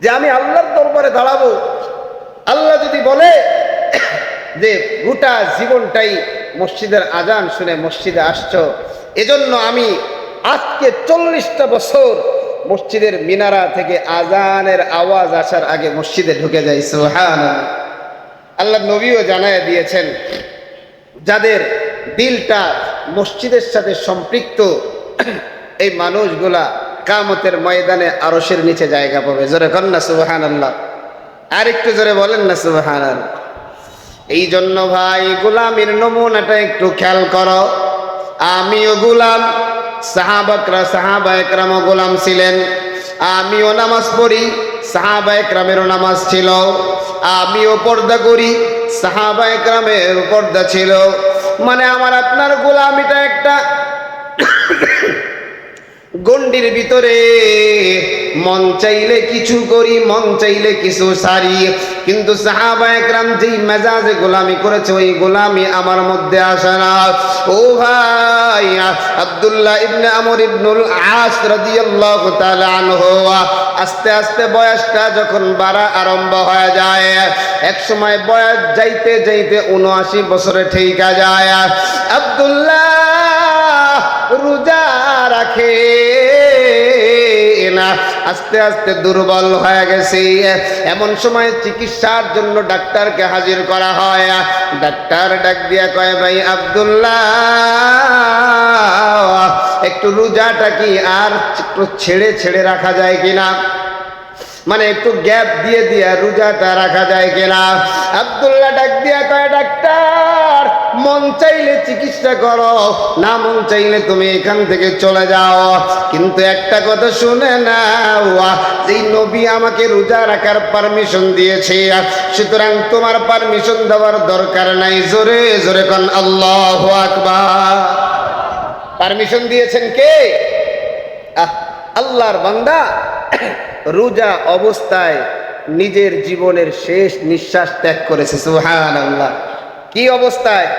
যে আমি আল্লাহর দরবারে দাঁড়াবো? আল্লাহ যদি বলে যে গোটা জীবনটাই মসজিদের আজান শুনে মসজিদে আসছো, এজন্য আমি আজকে 40টা বছর মসজিদের মিনারা থেকে আজানের আওয়াজ আসার আগে মসজিদে ঢুকে যাই। সুবহানাল্লাহ। আল্লাহ নবীও জানায় দিয়েছেন, যাদের দিলটা মসজিদের সাথে সম্পৃক্ত এই মানুষগুলা কিয়ামতের ময়দানে আরশের নিচে জায়গা পাবে। জোরে কন্না সুবহানাল্লাহ। আর একটু জোরে বলেন না সুবহানাল্লাহ। এই জন্য ভাই গোলামের নমুনাটা একটু খেয়াল করো। আমিও গোলাম, সাহাবা একরামও গোলাম ছিলেন। আমিও নামাজ পড়ি, সাহাবা একরামেরও নামাজ ছিল। আমিও পর্দা করি, সাহাবা একরামের পর্দা ছিল। মানে আমার আপনার গোলামিটা একটা গণ্ডির ভিতরে, মন চাইলে কিছু করি, মন চাইলে কিছু সারি। কিন্তু সাহাবা একরাম যেই মেজাজে গোলামি করেছে, ওই গোলামি আমার মধ্যে আসে না। ও ভাই, আব্দুল্লাহ ইবনে আমর ইবনুল আস রাদিয়াল্লাহু তাআলা আনহু আস্তে আস্তে বয়সটা যখন বাড়া আরম্ভ হয়ে যায়, এক সময় বয়স যাইতে যাইতে 79 বছরে ঠেকা যায়। আব্দুল্লাহ রোজা রাখে না, আস্তে আস্তে দুর্বল হয়ে গেছে। এমন সময় চিকিৎসার জন্য ডাক্তারকে হাজির করা হয়। ডাক্তার ডাক দিয়া কয়, ভাই আব্দুল্লাহ, একটু রোজাটা কি আর একটু ছেড়ে ছেড়ে রাখা যায় কিনা, মানে একটু গ্যাপ দিয়ে দিয়া রোজাটা রাখা যায় কিনা? আব্দুল্লাহ ডাক দিয়া কয়, ডাক্তার মন চাইলে চিকিৎসা করো, না মন চাইলে তুমি এখান থেকে চলে যাও। কিন্তু একটা কথা শুনে নাও, যেই নবী আমাকে রোজা রাখার পারমিশন দিয়েছে, সুতরাং তোমার পারমিশন দেওয়ার দরকার নাই। জোরে জোরে কোন আল্লাহু আকবার। পারমিশন দিয়েছেন কে? আল্লাহর বান্দা রোজা অবস্থায় নিজের জীবনের শেষ নিঃশ্বাস ত্যাগ করেছে। সুবহানাল্লাহ। কি অবস্থায়?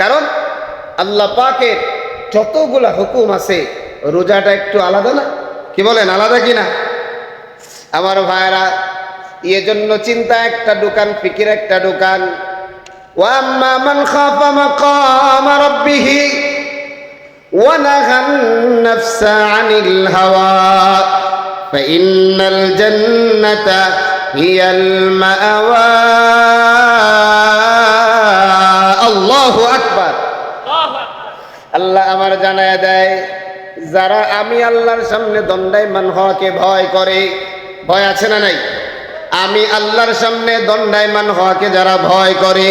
কারণ আল্লাহ পাকের যতগুলা হুকুম আছে, রোজাটা একটু আলাদা না? কি বলেন, আলাদা কিনা? আমার ভাইরা, এজন্য চিন্তা একটা দোকান, ফিকির একটা দোকান। ওয়া আম্মা মান খাফা মাকাম রাব্বিহি ওয়া নাহান নাফসা আনিল হাওয়া ফাইন্নাল জান্নাতা হিয়াল মাওয়া। আল্লাহু আকবার। আল্লাহ আমার জানায় দেয়, যারা আমি আল্লাহর সামনে দণ্ডায়মান হওয়াকে ভয় করে, ভয় আছে না নাই? আমি আল্লাহর সামনে দণ্ডায়মান হওয়াকে যারা ভয় করে,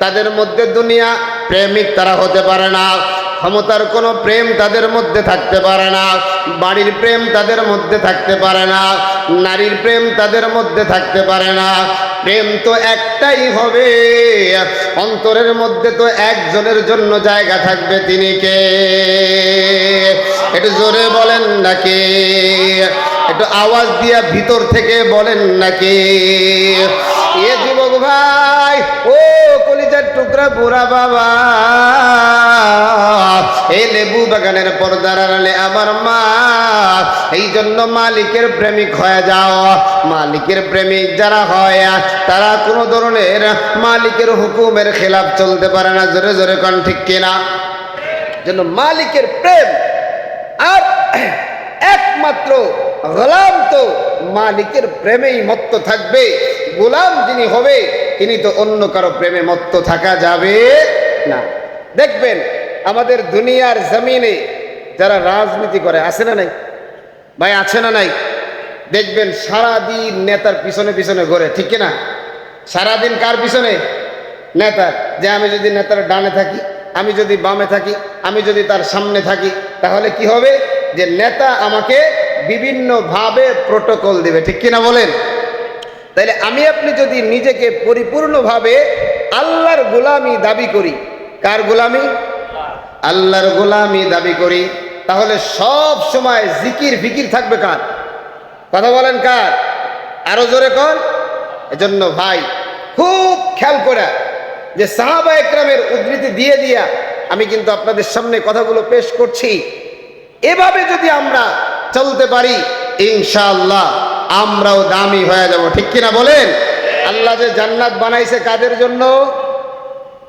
তাদের মধ্যে দুনিয়া প্রেমিক তারা হতে পারে না, ক্ষমতার কোনো প্রেম তাদের মধ্যে থাকতে পারে না, বাড়ির প্রেম তাদের মধ্যে থাকতে পারে না, নারীর প্রেম তাদের মধ্যে থাকতে পারে না। প্রেম তো একটাই হবে, অন্তরের মধ্যে তো একজনের জন্য জায়গা থাকবে, তিনি কে? একটু জোরে বলেন নাকি? একটু আওয়াজ দিয়া ভিতর থেকে বলেন নাকি? এ যুবক ভাই, ও কলিজার টুকরা বুড়া বাবা, এই লেবু বাগানের পর্দার আড়ালে আমার মা, এই জন্য মালিকের প্রেমিক হয়ে যাও। মালিকের প্রেমিক যারা হয়, তারা কোনো ধরনের মালিকের হুকুমের খেলাফ চলতে পারে না। জোরে জোরে কোন ঠিক কিনা? জন্য মালিকের প্রেম। আর একমাত্র গোলাম তো মালিকের প্রেমেই মত্ত থাকবে। গোলাম যিনি হবে, তিনি তো অন্য কারো প্রেমে মত্ত থাকা যাবে না। দেখবেন আমাদের দুনিয়ার জমিনে যারা রাজনীতি করে, আছে না নাই ভাই? আছে না নাই? দেখবেন সারাদিন নেতার পিছনে পিছনে ঘোরে, ঠিক কিনা? সারাদিন কার পিছনে? নেতার। যে আমি যদি নেতার ডানে থাকি, আমি যদি বামে থাকি, আমি যদি তার সামনে থাকি, তাহলে কি হবে? যে নেতা আমাকে বিভিন্নভাবে প্রোটোকল দিবে, ঠিক কিনা বলেন? তাইলে আমি আপনি যদি নিজেকে পরিপূর্ণভাবে আল্লাহর গোলামি দাবি করি, কার গোলামি? আল্লাহর গোলামি দাবি করি, তাহলে সব সময় জিকির ফিকির থাকবে কার? কথা বলেন কার? আরো জোরে কোন? এজন্য ভাই খুব খেয়াল করে যে সাহাবা একরামের উদ্ধৃতি দিয়ে দিয়া আমি কিন্তু আপনাদের সামনে কথাগুলো পেশ করছি। এভাবে যদি আমরা চলতে পারি ইনশাআল্লাহ আমরাও দামি হয়ে যাব, ঠিক কিনা বলেন? আল্লাহ যে জান্নাত বানাইছে কাদের জন্য?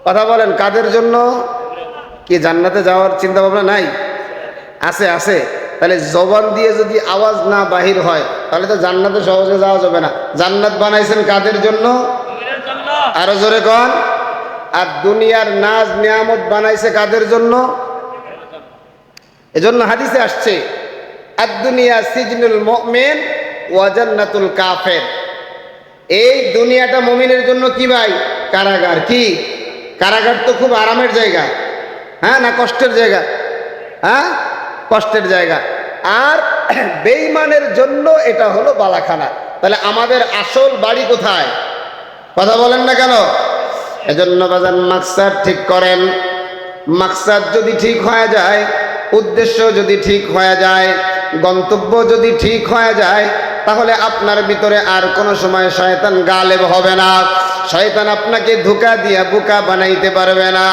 কথা বলেন কাদের জন্য? কি জান্নাতে যাওয়ার চিন্তা ভাবনা নাই? আছে, আছে। তাহলে জবান দিয়ে যদি আওয়াজ না বাহির হয় তাহলে তো জান্নাতে সহজে যাওয়া যাবে না। জান্নাত বানাইছেন কাদের জন্য? আরো জোরে কোন? আর দুনিয়ার নাজ নিয়ামত বানাইছে কাদের জন্য? এজন্য হাদিসে আসছে আদ-দুনিয়া সিজনুল মুমিন ওয়া জান্নাতুল কাফির। এই দুনিয়াটা মুমিনের জন্য কি ভাই? কারাগার। কি কারাগার? তো খুব আরামের জায়গা, হ্যাঁ না কষ্টের জায়গা? হ্যাঁ, কষ্টের জায়গা। আর বেঈমানের জন্য এটা হলো বালাখানা। তাহলে আমাদের আসল বাড়ি কোথায়? কথা বলেন না কেন? এজন্য বাজান মাকসাদ ঠিক করেন। মাকসাদ যদি ঠিক হয়ে যায়, উদ্দেশ্য যদি ঠিক হয়ে যায়, গন্তব্য যদি ঠিক হয়ে যায়, তাহলে আপনার ভিতরে আর কোনো সময় শয়তান গালেব হবে না। শয়তান আপনাকে ধোঁকা দিয়া বোকা বানাইতে পারবে না।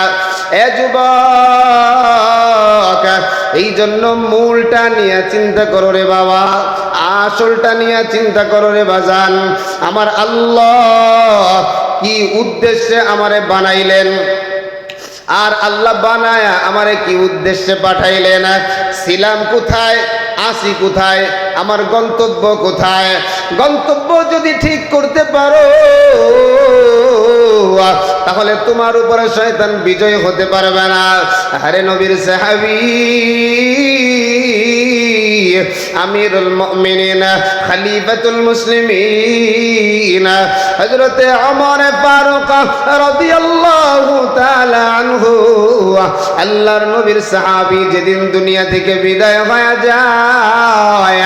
এ যুবক, এই জন্য মূলটা নিয়ে চিন্তা করো রে বাবা, আসলটা নিয়ে চিন্তা করো রে বাজান। আমার আল্লাহ কি উদ্দেশ্যে আমারে বানাইলেন, আর আল্লাহ বানায়া আমারে কি উদ্দেশ্যে পাঠাইলেন? ছিলাম কোথায়, আসি কোথায়, আমার গন্তব্য কোথায়? গন্তব্য যদি ঠিক করতে পারো তাহলে তোমার উপরে শয়তান বিজয় হতে পারবে না। আরে নবীর সাহাবী আমিরুল মুমিনিন খলিফাতুল মুসলিমিন হযরতে ওমর ফারুক রাদিয়াল্লাহু তাআলা আনহু, আল্লাহর নবীর সাহাবী যেদিন দুনিয়া থেকে বিদায় হয়ে যায়,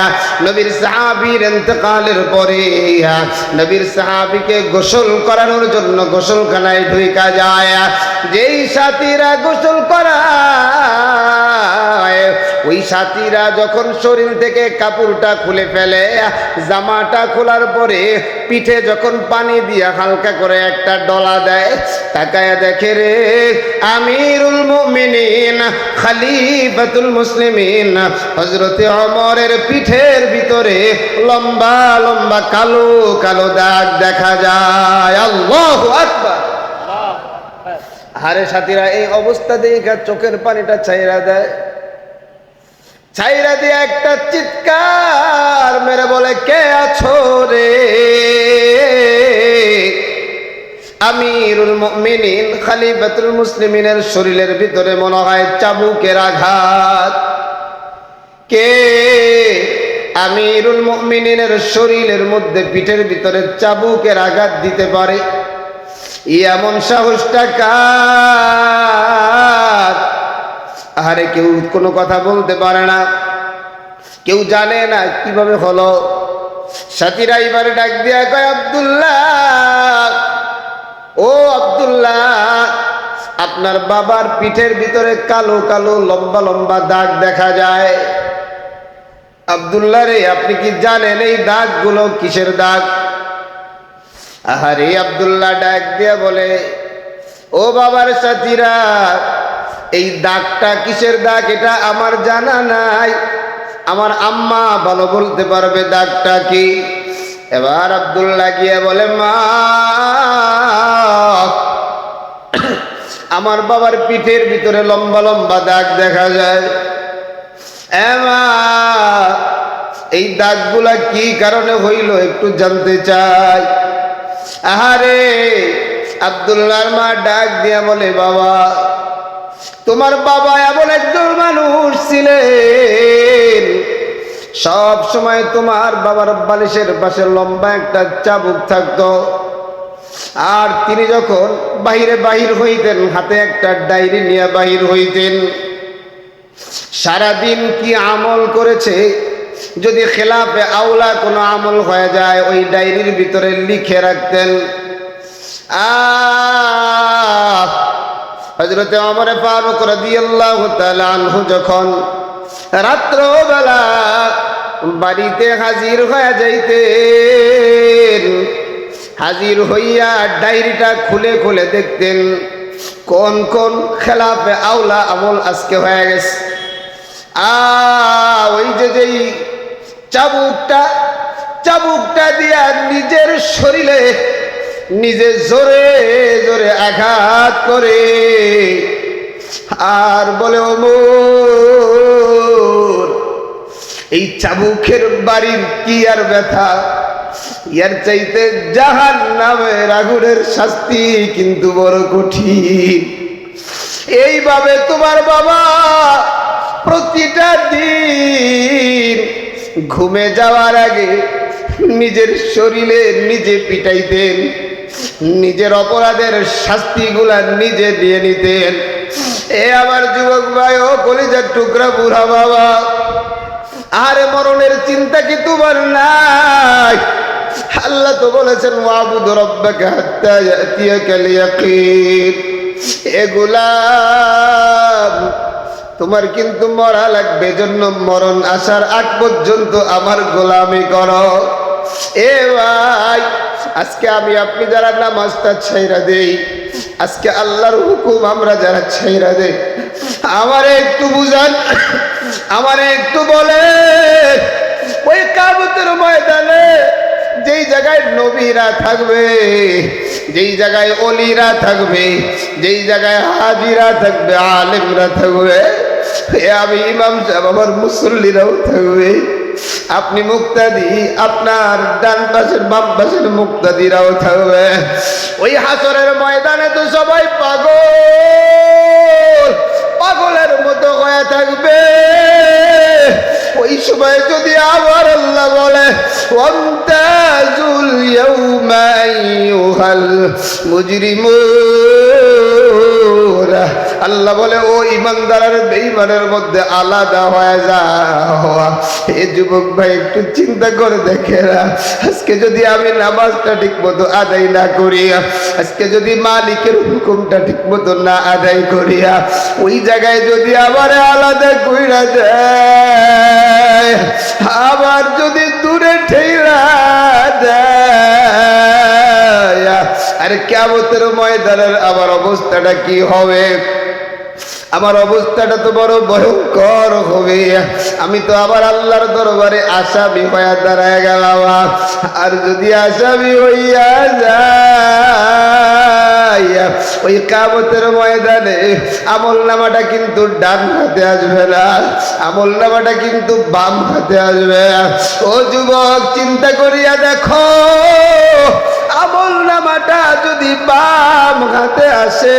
নবীর সাহাবীর ইন্তেকালের পরে নবীর সাহাবীকে গোসল করানোর জন্য গোসলখানায় ঢুকা যায়। যেই সাথীরা গোসল করায় ওই সাথীরা যখন শরীর থেকে কাপড়টা খুলে ফেলে, জামাটা খোলার পরে পিঠে যখন পানি দিয়া হালকা করে একটা ডলা দেয়, তাকায়া দেখে রে আমিরুল মুমিনিন খলিফাতুল মুসলিমিন হযরতে ওমরের পিঠের ভিতরে লম্বা লম্বা কালো কালো দাগ দেখা যায়। আল্লাহু আকবার। আরে সাথীরা এই অবস্থা দেখে চোখের পানিটা ছাইরা দেয়, ছাইরা দিয়ে একটা চিৎকার মেরে বলে, কে আছো রে? আমিরুল মুমিনিন খলিফাতুল মুসলিমিনের শরীরের ভিতরে মনে হয় চাবুকের আঘাত। কে আমিরুল মুমিনিনের শরীরের মধ্যে পিঠের ভিতরে চাবুকের আঘাত দিতে পারে? এমন সাহসটা কার? আরে কেউ কোনো কথা বলতে পারে না, কেউ জানে না কিভাবে হলো। সাথীরা এবারে ডাক দিয়া কয়, আব্দুল্লাহ, ও আব্দুল্লাহ, আপনার বাবার পিঠের ভিতরে কালো কালো লম্বা লম্বা দাগ দেখা যায়। আব্দুল্লাহ রে, আপনি কি জানেন এই দাগগুলো কিসের দাগ? আহারে আব্দুল্লাহ ডাক দিয়া বলে, ও বাবার সাথীরা, এই দাগটা কিসের দাগ এটা আমার জানা নাই, আমার আম্মা ভালো বলতে পারবে দাগটা কি। এবার আব্দুল্লাহ গিয়ে বলে, মা, আমার বাবার পিঠের ভিতরে লম্বা লম্বা দাগ দেখা যায়। মা, এই দাগগুলা কি কারণে হইল একটু জানতে চাই। আহারে আব্দুল্লাহর মা ডাক দিয়া বলে, বাবা, তোমার বাবা এমন একজন মানুষ ছিলেন, সব সময় তোমার বাবার বালিশের পাশে লম্বা একটা চাবুক থাকতো, আর তিনি যখন বাহির হইতেন হাতে একটা ডায়েরি নিয়ে বাহির হইতেন। সারাদিন কি আমল করেছে, যদি খেলাফে আউলা কোনো আমল হয়ে যায় ওই ডায়েরির ভিতরে লিখে রাখতেন। হযরতে ওমর ফারুক রাদিয়াল্লাহু তাআলা আনহু যখন রাত্রবেলা বাড়িতে হাজির হয়ে যাইতেন, হাজির হইয়া ডায়েরিটা খুলে খুলে দেখতেন কোন কোন খেলাফে আউলা আমল আজকে হয়ে গেছে। ওই যেই চাবুকটা দিয়া নিজের শরীরে নিজে জোরে জোরে আঘাত করে আর বলে, ওমর এই চাবুকের বাড়ির কি আর ব্যথা, ইয়ার চাইতে জাহান্নামের আগুনের শাস্তি কিন্তু বড় কঠিন। এইভাবে তোমার বাবা প্রতিটা দিন ঘুমে যাওয়ার আগে নিজের শরীরে নিজে পিটাইতেন, নিজের অপরাধের শাস্তিগুলা নিজে দিয়ে নিতেন। এ আমার যুবক ভাই ও কলিজার টুকরা বুড়া বাবা, আরে মরণের চিন্তা কি তোমার নাই? আল্লাহ তো বলেছেন ওয়াবুদ রাব্বাকা হাত্তা ইয়াতিয়াকাল ইয়াকিন। এগুলা তোমার কিন্তু মরা লাগবে, জন্য মরণ আসার আগ পর্যন্ত আমার গোলামি করো। এ ভাই, আজকে আমি আপনি যারা নামাজটা ছাইরা দেই, আজকে আল্লাহর হুকুম আমরা যারা ছাইরা দেই, আমারে একটু বুঝান, আমারে একটু বলে, ওই কিয়ামতের ময়দানে যেই জায়গায় নবীরা থাকবে, যেই জায়গায় ওলিরা থাকবে, যেই জায়গায় হাজিরা থাকবে, আলেমরা থাকবে, আমি ইমাম সাহেব, আমার মুসল্লিরাও থাকবে, আপনি মুক্তাদি, আপনার ডান পাশের বাম পাশের মুক্তাদিরাও থাকবে। ওই হাসরের ময়দানে তো সবাই পাগলের মতো হয়ে থাকবে। ওই সময় যদি আবার আল্লাহ বলে ওয়ামতাজুল ইয়াউমা আইয়ুহাল মুজরিমুন, আল্লাহ বলে ও ইমানদার আর বেঈমানের মধ্যে আলাদা হয়ে যাও। এই যুবক ভাই একটু চিন্তা করে দেখেন, আজকে যদি আমি নামাজটা ঠিক মতো আদায় না করিয়া, আজকে যদি মালিকের হুকুমটা ঠিক মতো না আদায় করিয়া ওই জায়গায় যদি আবার আলাদা কইরা দেয়, আবার যদি দূরে ঠেলা দেয়, আর কিয়ামতের ময়দানের আমার অবস্থাটা কি হবে? আমার অবস্থাটা তো বড় ভয়ঙ্কর হবে। আমি তো আবার আল্লাহর দরবারে আসামি হইয়া দাঁড়ায় গেলাম। আর যদি আসামি হইয়া যায় ওই কিয়ামতের ময়দানে, আমল নামাটা কিন্তু ডান হাতে আসবে না, আমল নামাটা কিন্তু বাম হাতে আসবে। ও যুবক, চিন্তা করিয়া দেখো, আমল নামাটা যদি বাম হাতে আসে,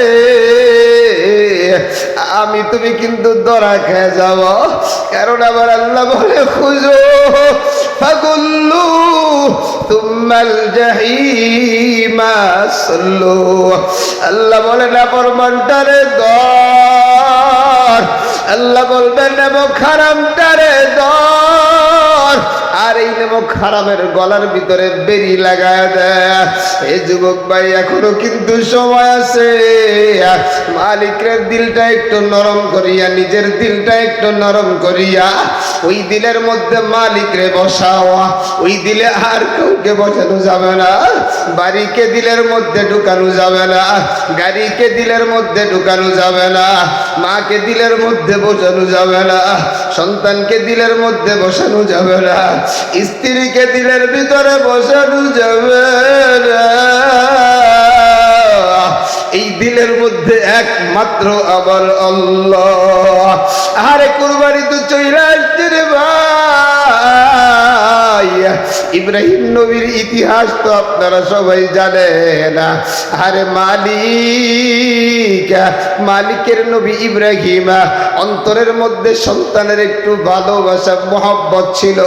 আমি তুমি কিন্তু ধরা খেয়ে যাব। কারণ আমার আল্লাহ বলে খুঁজো ফাগুল্লু তুম্মাল জাহিমা সাল্লু। আল্লাহ বলে না ফরমানটারে ধর, আল্লাহ বলবেন নেমো খারামটারে ধর, আর এই নেমো খারামের গলার ভিতরে বেরি লাগায় দেয়। এই যুবক ভাই, এখনো কিন্তু সময় আছে। মালিকের দিলটা একটু নরম করিয়া, নিজের দিলটা একটু নরম করিয়া ওই দিলের মধ্যে মালিকরে বসাও। ওই দিলে আর কাউকে বসানো যাবে না, বাড়িকে দিলের মধ্যে ঢুকানো যাবে না, গাড়িকে দিলের মধ্যে ঢুকানো যাবে না, মাকে দিলের মধ্যে বসানো যাবে না, সন্তানকে দিলের মধ্যে বসানো যাবে না, স্ত্রীকে দিলের ভিতরে বসানো যাবে না। এই দিলের মধ্যে একমাত্র আমার আল্লাহ। আরে কুরবানি তো চইলা আসছে রে ভাই। ইব্রাহিম নবীর ইতিহাস তো আপনারা সবাই জানেন। আরে মালিকের নবী ইব্রাহিম অন্তরের মধ্যে সন্তানের একটু ভালোবাসা মহব্বত ছিল,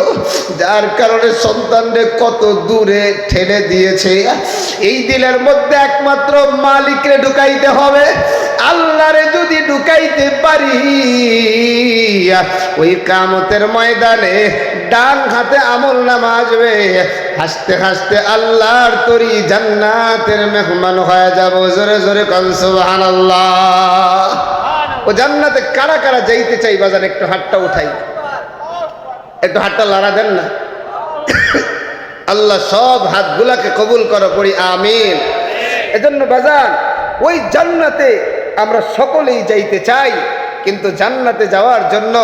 যার কারণে সন্তানদের কত দূরে ঠেলে দিয়েছে। এই দিলের মধ্যে একমাত্র মালিকরে ঢুকাইতে হবে, আল্লাহরে যদি ঢুকাইতে পারি, ওই কিয়ামতের ময়দানে ডান হাতে আমলনামা আসবে, হাসতে হাসতে আল্লাহর তরি জান্নাতের মেহমান হয়ে যাব। জোরে জোরে কোন সুবহানাল্লাহ। ও জান্নাতে কারা কারা যাইতে চাই বাজান, একটু হাতটা উঠাই, একটু হাতটা লড়া দেন না। আল্লাহ সব হাতগুলাকে কবুল করো, পড়ি আমিন। এজন্য বাজান ওই জান্নাতে আমরা সকলেই যাইতে চাই, কিন্তু জান্নাতে যাওয়ার জন্য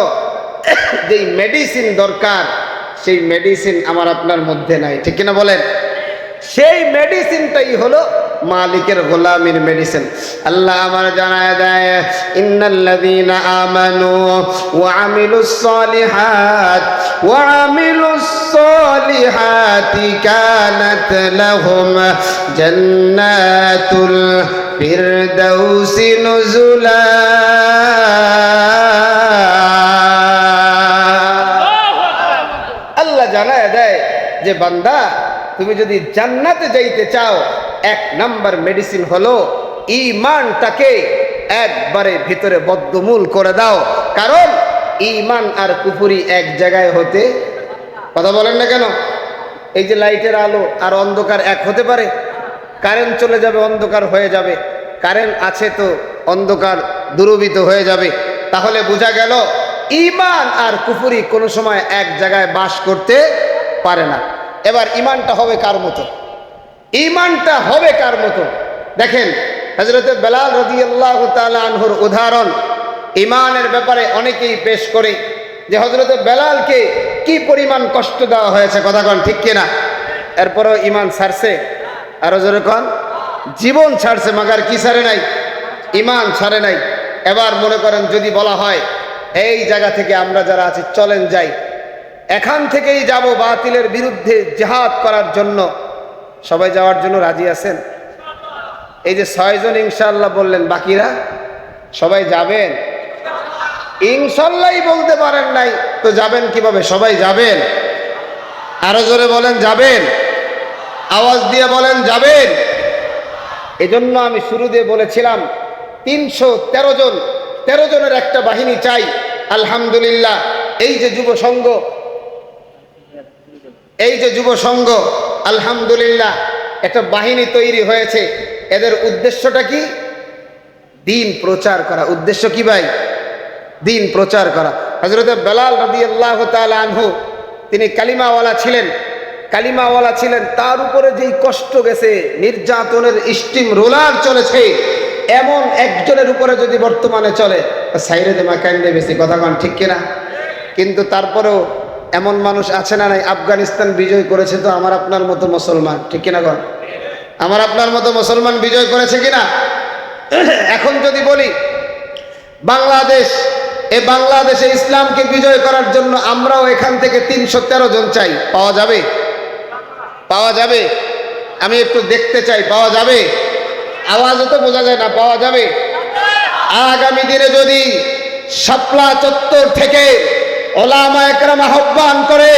যেই মেডিসিন দরকার সেই মেডিসিন আমার আপনার মধ্যে নাই, ঠিক কিনা বলেন? সেই মেডিসিনটাই হলো মালিকের গোলামির মেডিসিন। আল্লাহ আমার জানায় দেয়, ইন্নাল্লাযীনা আমানু ওয়া আমিলুস সালিহাতি কানাত লাহুম জান্নাতুল ফিরদাউসি নুজুলা। আল্লাহ জানায় দেয় যে বান্দা, তুমি যদি জান্নাতে যাইতে চাও, এক নাম্বার মেডিসিন হলো ঈমানটাকে একবারে ভিতরে বদ্ধমূল করে দাও। কারণ ঈমান আর কুফরি এক জায়গায় হতে, কথা বলেন না কেন? এই যে লাইটের আলো আর অন্ধকার এক হতে পারে? কারেন্ট চলে যাবে, অন্ধকার হয়ে যাবে। কারেন্ট আছে তো অন্ধকার দূরীভূত হয়ে যাবে। তাহলে বোঝা গেল ঈমান আর কুফরি কোনো সময় এক জায়গায় বাস করতে পারে না। এবার ঈমানটা হবে কার মতো? ঈমানটা হবে কার মতো? দেখেন, হযরত বেলাল রাদিয়াল্লাহু তাআলা আনহুর উদাহরণ ঈমানের ব্যাপারে অনেকেই পেশ করে যে হযরত বেলালকে কি পরিমাণ কষ্ট দেওয়া হয়েছে, কথা কন ঠিক কিনা? এরপরও ঈমান ছাড়ছে? আরো জোরে কন। জীবন ছাড়ছে, মাগার কি ছাড়ে নাই? ঈমান ছাড়ে নাই। এবার মনে করেন যদি বলা হয় এই জায়গা থেকে আমরা যারা আছি চলেন যাই, এখান থেকেই যাব বাতিলের বিরুদ্ধে জিহাদ করার জন্য, সবাই যাওয়ার জন্য রাজি আছেন? এই যে 6 জন ইনশাআল্লাহ বললেন, বাকিরা সবাই যাবেন? ইনশাআল্লাহই বলতে পারেন নাই তো যাবেন কিভাবে? সবাই যাবেন? আরো জোরে বলেন যাবেন, আওয়াজ দিয়ে বলেন যাবেন। এজন্য আমি শুরু দিয়ে বলেছিলাম 313 জন, 13 জনের একটা বাহিনী চাই। আলহামদুলিল্লাহ এই যে যুব সংঘ, এই যে যুব সংঘ আলহামদুলিল্লাহ একটা বাহিনী তৈরি হয়েছে। এদের উদ্দেশ্যটা কি? দিন প্রচার করা। উদ্দেশ্য কি ভাই? দিন প্রচার করা। হযরত বেলাল রাদিয়াল্লাহু তাআলা আনহু তিনি কালিমাওয়ালা ছিলেন, কালিমাওয়ালা ছিলেন, তার উপরে যেই কষ্ট গেছে, নির্যাতনের স্টিম রোলার চলেছে, এমন একজনের উপরে যদি বর্তমানে চলে সাইরে দেমা কান্দে বেশি, কথা কন ঠিক কিনা? কিন্তু তারপরেও এমন মানুষ আছে না নাই? আফগানিস্তান বিজয় করেছে তো আমার আপনার মতো মুসলমান, ঠিক কিনা কন? আমার আপনার মতো মুসলমান বিজয় করেছে কিনা? এখন যদি বলি বাংলাদেশ, এই বাংলাদেশে ইসলামকে বিজয় করার জন্য আমরাও এখান থেকে 313 জন চাই, পাওয়া যাবে? পাওয়া যাবে? আমি একটু দেখতে চাই, পাওয়া যাবে? আওয়াজও তো বোঝা যায় না, পাওয়া যাবে? আগামী দিনে যদি শাপলা চত্বর থেকে ওলামা একরাম আহ্বান করে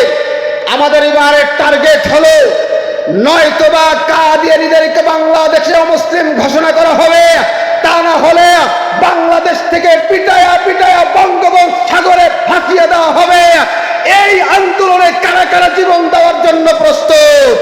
আমাদের এবারের টার্গেট হলো নয়তোবা কাদিয়ানীদেরকে বাংলাদেশে অমুসলিম ঘোষণা করা হবে, তা না হলে বাংলাদেশ থেকে পিটায়া পিটায়া বঙ্গোপসাগরে ভাসিয়ে দেওয়া হবে। এই আন্দোলনে কারা কারা জীবন দেওয়ার জন্য প্রস্তুত?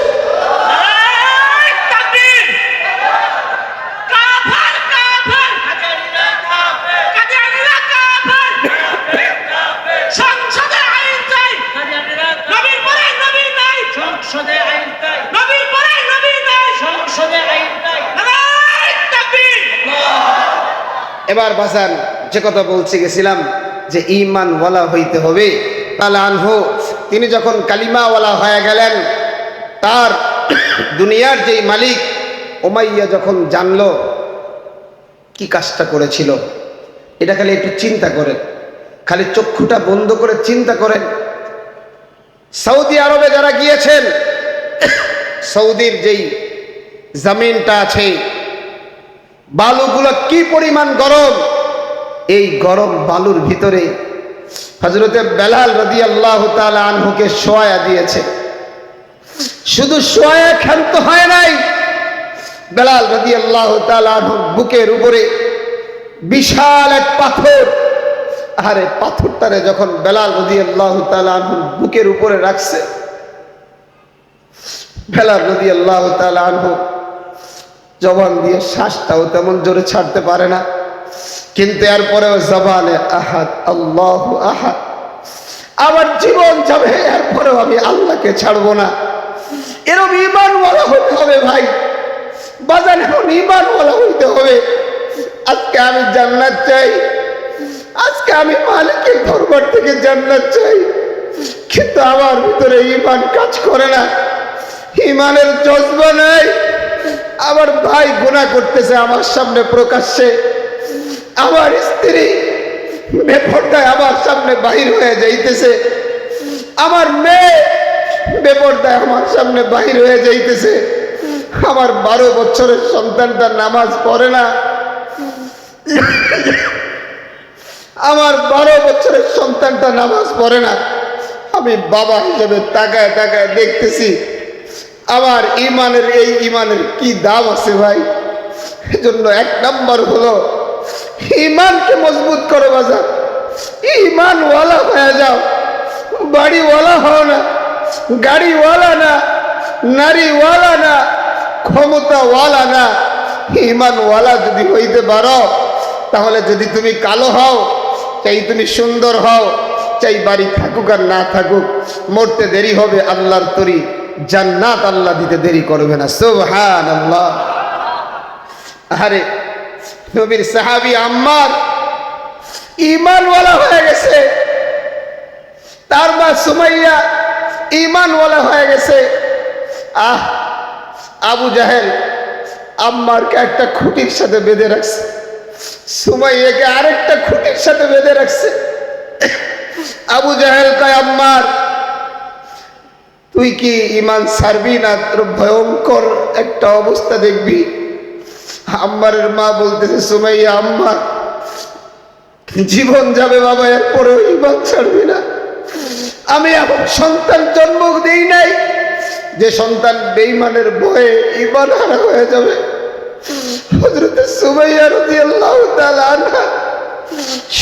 এবার বাসান যে কথা বলতে গেছিলাম যে ঈমানওয়ালা হইতে হবে। তাআলা আনহু তিনি যখন কালিমাওয়ালা হয়ে গেলেন, তার দুনিয়ার যেই মালিক উমাইয়া যখন জানলো কি কাজটা করেছিল, এটা খালি একটু চিন্তা করেন, খালি চক্ষুটা বন্ধ করে চিন্তা করেন। সৌদি আরবে যারা গিয়েছেন, সৌদির যেই জমিনটা আছে, বালুগুলো কি পরিমাণ গরম, এই গরম বালুর ভিতরে হযরতে বেলাল রাদিয়াল্লাহু তাআলা আনহুকে শোয়া দিয়েছে। শুধু শোয়া ক্ষান্ত হয় নাই, বেলাল রাদিয়াল্লাহু তাআলা আনহুর বুকের উপরে বিশাল এক পাথর। আরে পাথরটারে যখন বেলাল রাদিয়াল্লাহু তাআলা আনহুর বুকের উপরে রাখছে, বেলাল রাদিয়াল্লাহু তাআলা আনহু জবান দিয়ে শ্বাসটাও তেমন জোরে ছাড়তে পারে না, কিন্তু এরপরেও জবানে আহাদ, আল্লাহু আহাদ, আমার জীবন যাবে এরপরেও আমি আল্লাহকে ছাড়বো না। এরকম ঈমানওয়ালা হতে হবে ভাই, বাজার এখন ঈমানওয়ালা হইতে হবে। আজকে আমি জান্নাত চাই, আজকে আমি মালিকের দরবার থেকে জান্নাত চাই, কিন্তু আমার ভিতরে ঈমান কাজ করে না, ঈমানের জজবা নাই। আমার ভাই গুনাহ করতেছে আমার সামনে প্রকাশ্যে, আমার স্ত্রী বেপরদায় আমার সামনে বাহির হয়ে যাইতেছে, আমার মেয়ে বেপরদায় আমার সামনে বাহির হয়ে যাইতেছে, আমার 12 বছরের সন্তানটা নামাজ পড়ে না, আমার 12 বছরের সন্তানটা নামাজ পড়ে না। আমি বাবা হিসেবে তাকায় তাকায় দেখতেছি আমার ঈমানের, এই ঈমানের কি দাম আছে ভাই। এজন্য 1 নাম্বার হলো ঈমানকে মজবুত করো বাজার, ঈমানওয়ালা হয়ে যাও। বাড়িওয়ালা হও না, গাড়িওয়ালা না, নারীওয়ালা না, ক্ষমতাওয়ালা না, ঈমানওয়ালা যদি হইতে পারো, তাহলে যদি তুমি কালো হও, চাই তুমি সুন্দর হও, চাই বাড়ি থাকুক আর না থাকুক, মরতে দেরি হবে আল্লাহর তরি, জান্নাত আল্লাহ দিতে দেরি করবে না। সুবহানাল্লাহ। আরে নবীর সাহাবী আম্মার ঈমানওয়ালা হয়ে গেছে, তার মা সুমাইয়া ঈমানওয়ালা হয়ে গেছে। আবু জাহেল আম্মারকে একটা খুঁটির সাথে বেঁধে রাখছে, সুমাইয়াকে আরেকটা খুঁটির সাথে বেঁধে রাখছে। আবু জাহেল কয়, আম্মার তুই কি ঈমান ছাড়বি না? তোর ভয়ঙ্কর একটা অবস্থা দেখবি। আম্মারের মা বলতেছে, সুমাইয়া আম্মা জীবন যাবে বাবা, এরপরেও ঈমান ছাড়বি না। আমি এমন সন্তান জন্ম দেই নাই যে সন্তান বেঈমানের ভয়ে ঈমান হারা হয়ে যাবে। হযরত সুমাইয়া রাদিয়াল্লাহু তাআলা আনহা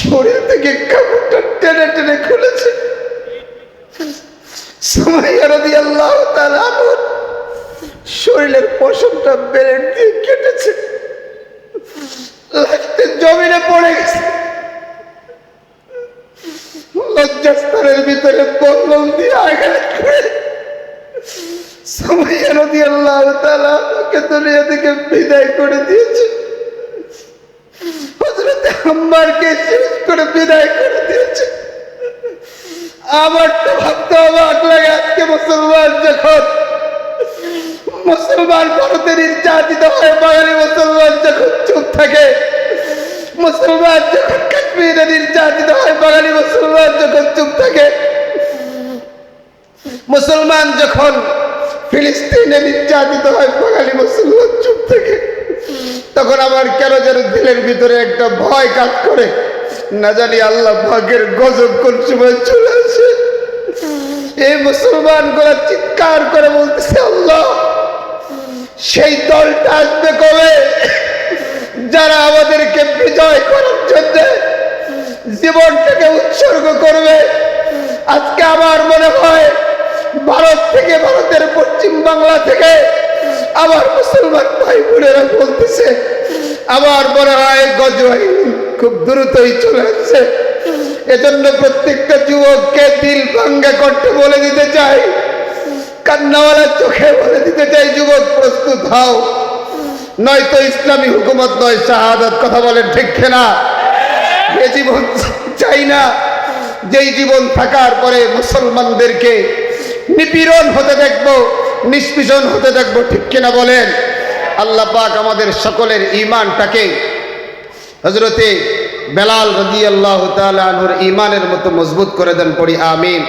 শরীর থেকে কাপড়টা টেনে টেনে খুলেছে। সুমাইয়া রাদিয়াল্লাহু তাআলা আনহা শরীরের পশমটা ব্লেড দিয়ে কেটেছে, লাশটা জমিনে পড়ে গেছে। লজ্জাস্থানের ভিতরে বলবল দিয়ে আঘাত করে সুমাইয়া রাদিয়াল্লাহু তাআলা আমাকে দুনিয়া থেকে বিদায় করে দিয়েছে। হযরত আম্মারকে শেষ করে বিদায় করে দিয়েছে। আমার তো ভাবতে অবাক লাগে, আজকে মুসলমান ভারতে নির্যাতিত হয়, বাঙালি মুসলমান যখন চুপ থাকে, মুসলমান যখন কাশ্মীরে নির্যাতিত হয়, বাঙালি মুসলমান যখন চুপ থাকে, মুসলমান যখন ফিলিস্তিনে নির্যাতিত হয়, বাঙালি মুসলমান চুপ থাকে, তখন আমার কেন যেন দিলের ভিতরে একটা ভয় কাজ করে, না জানি আল্লাহ ভাগের গজব কোন সময় চলে আসে। এই মুসলমান গুলা চিৎকার করে বলতেছে, আল্লাহ সেই দলটা আসবে কবে যারা আমাদেরকে বিজয় করার জন্য জীবনটাকে উৎসর্গ করবে। আজকে আমার মনে হয় ভারত থেকে, ভারতের পশ্চিম বাংলা থেকে আমার মুসলমান ভাই বোনেরা বলতেছে, আমার মনে হয় গজওয়াই খুব দ্রুতই চলে আসছে। এজন্য প্রত্যেকটা যুবককে দিল ভাঙ্গা করতে বলে দিতে চাই, কান্নাওয়ালা চোখে বলে দিতে চাই, যুবক প্রস্তুত হও, নয়তো ইসলামী হুকুমত নয় শাহাদাত। কথা বলেন ঠিক না? এ জীবন চাই না, যেই জীবন থাকার পরে মুসলমানদেরকে নিপীড়ন হতে দেখবো, নিষ্পীষণ হতে দেখবো, ঠিক কিনা বলেন? আল্লাহ পাক আমাদের সকলের ঈমানটাকে হযরতে বেলাল রাদিয়াল্লাহু তাআলা আনহুর ঈমানের মতো মজবুত করে দেন, পড়ি আমিন।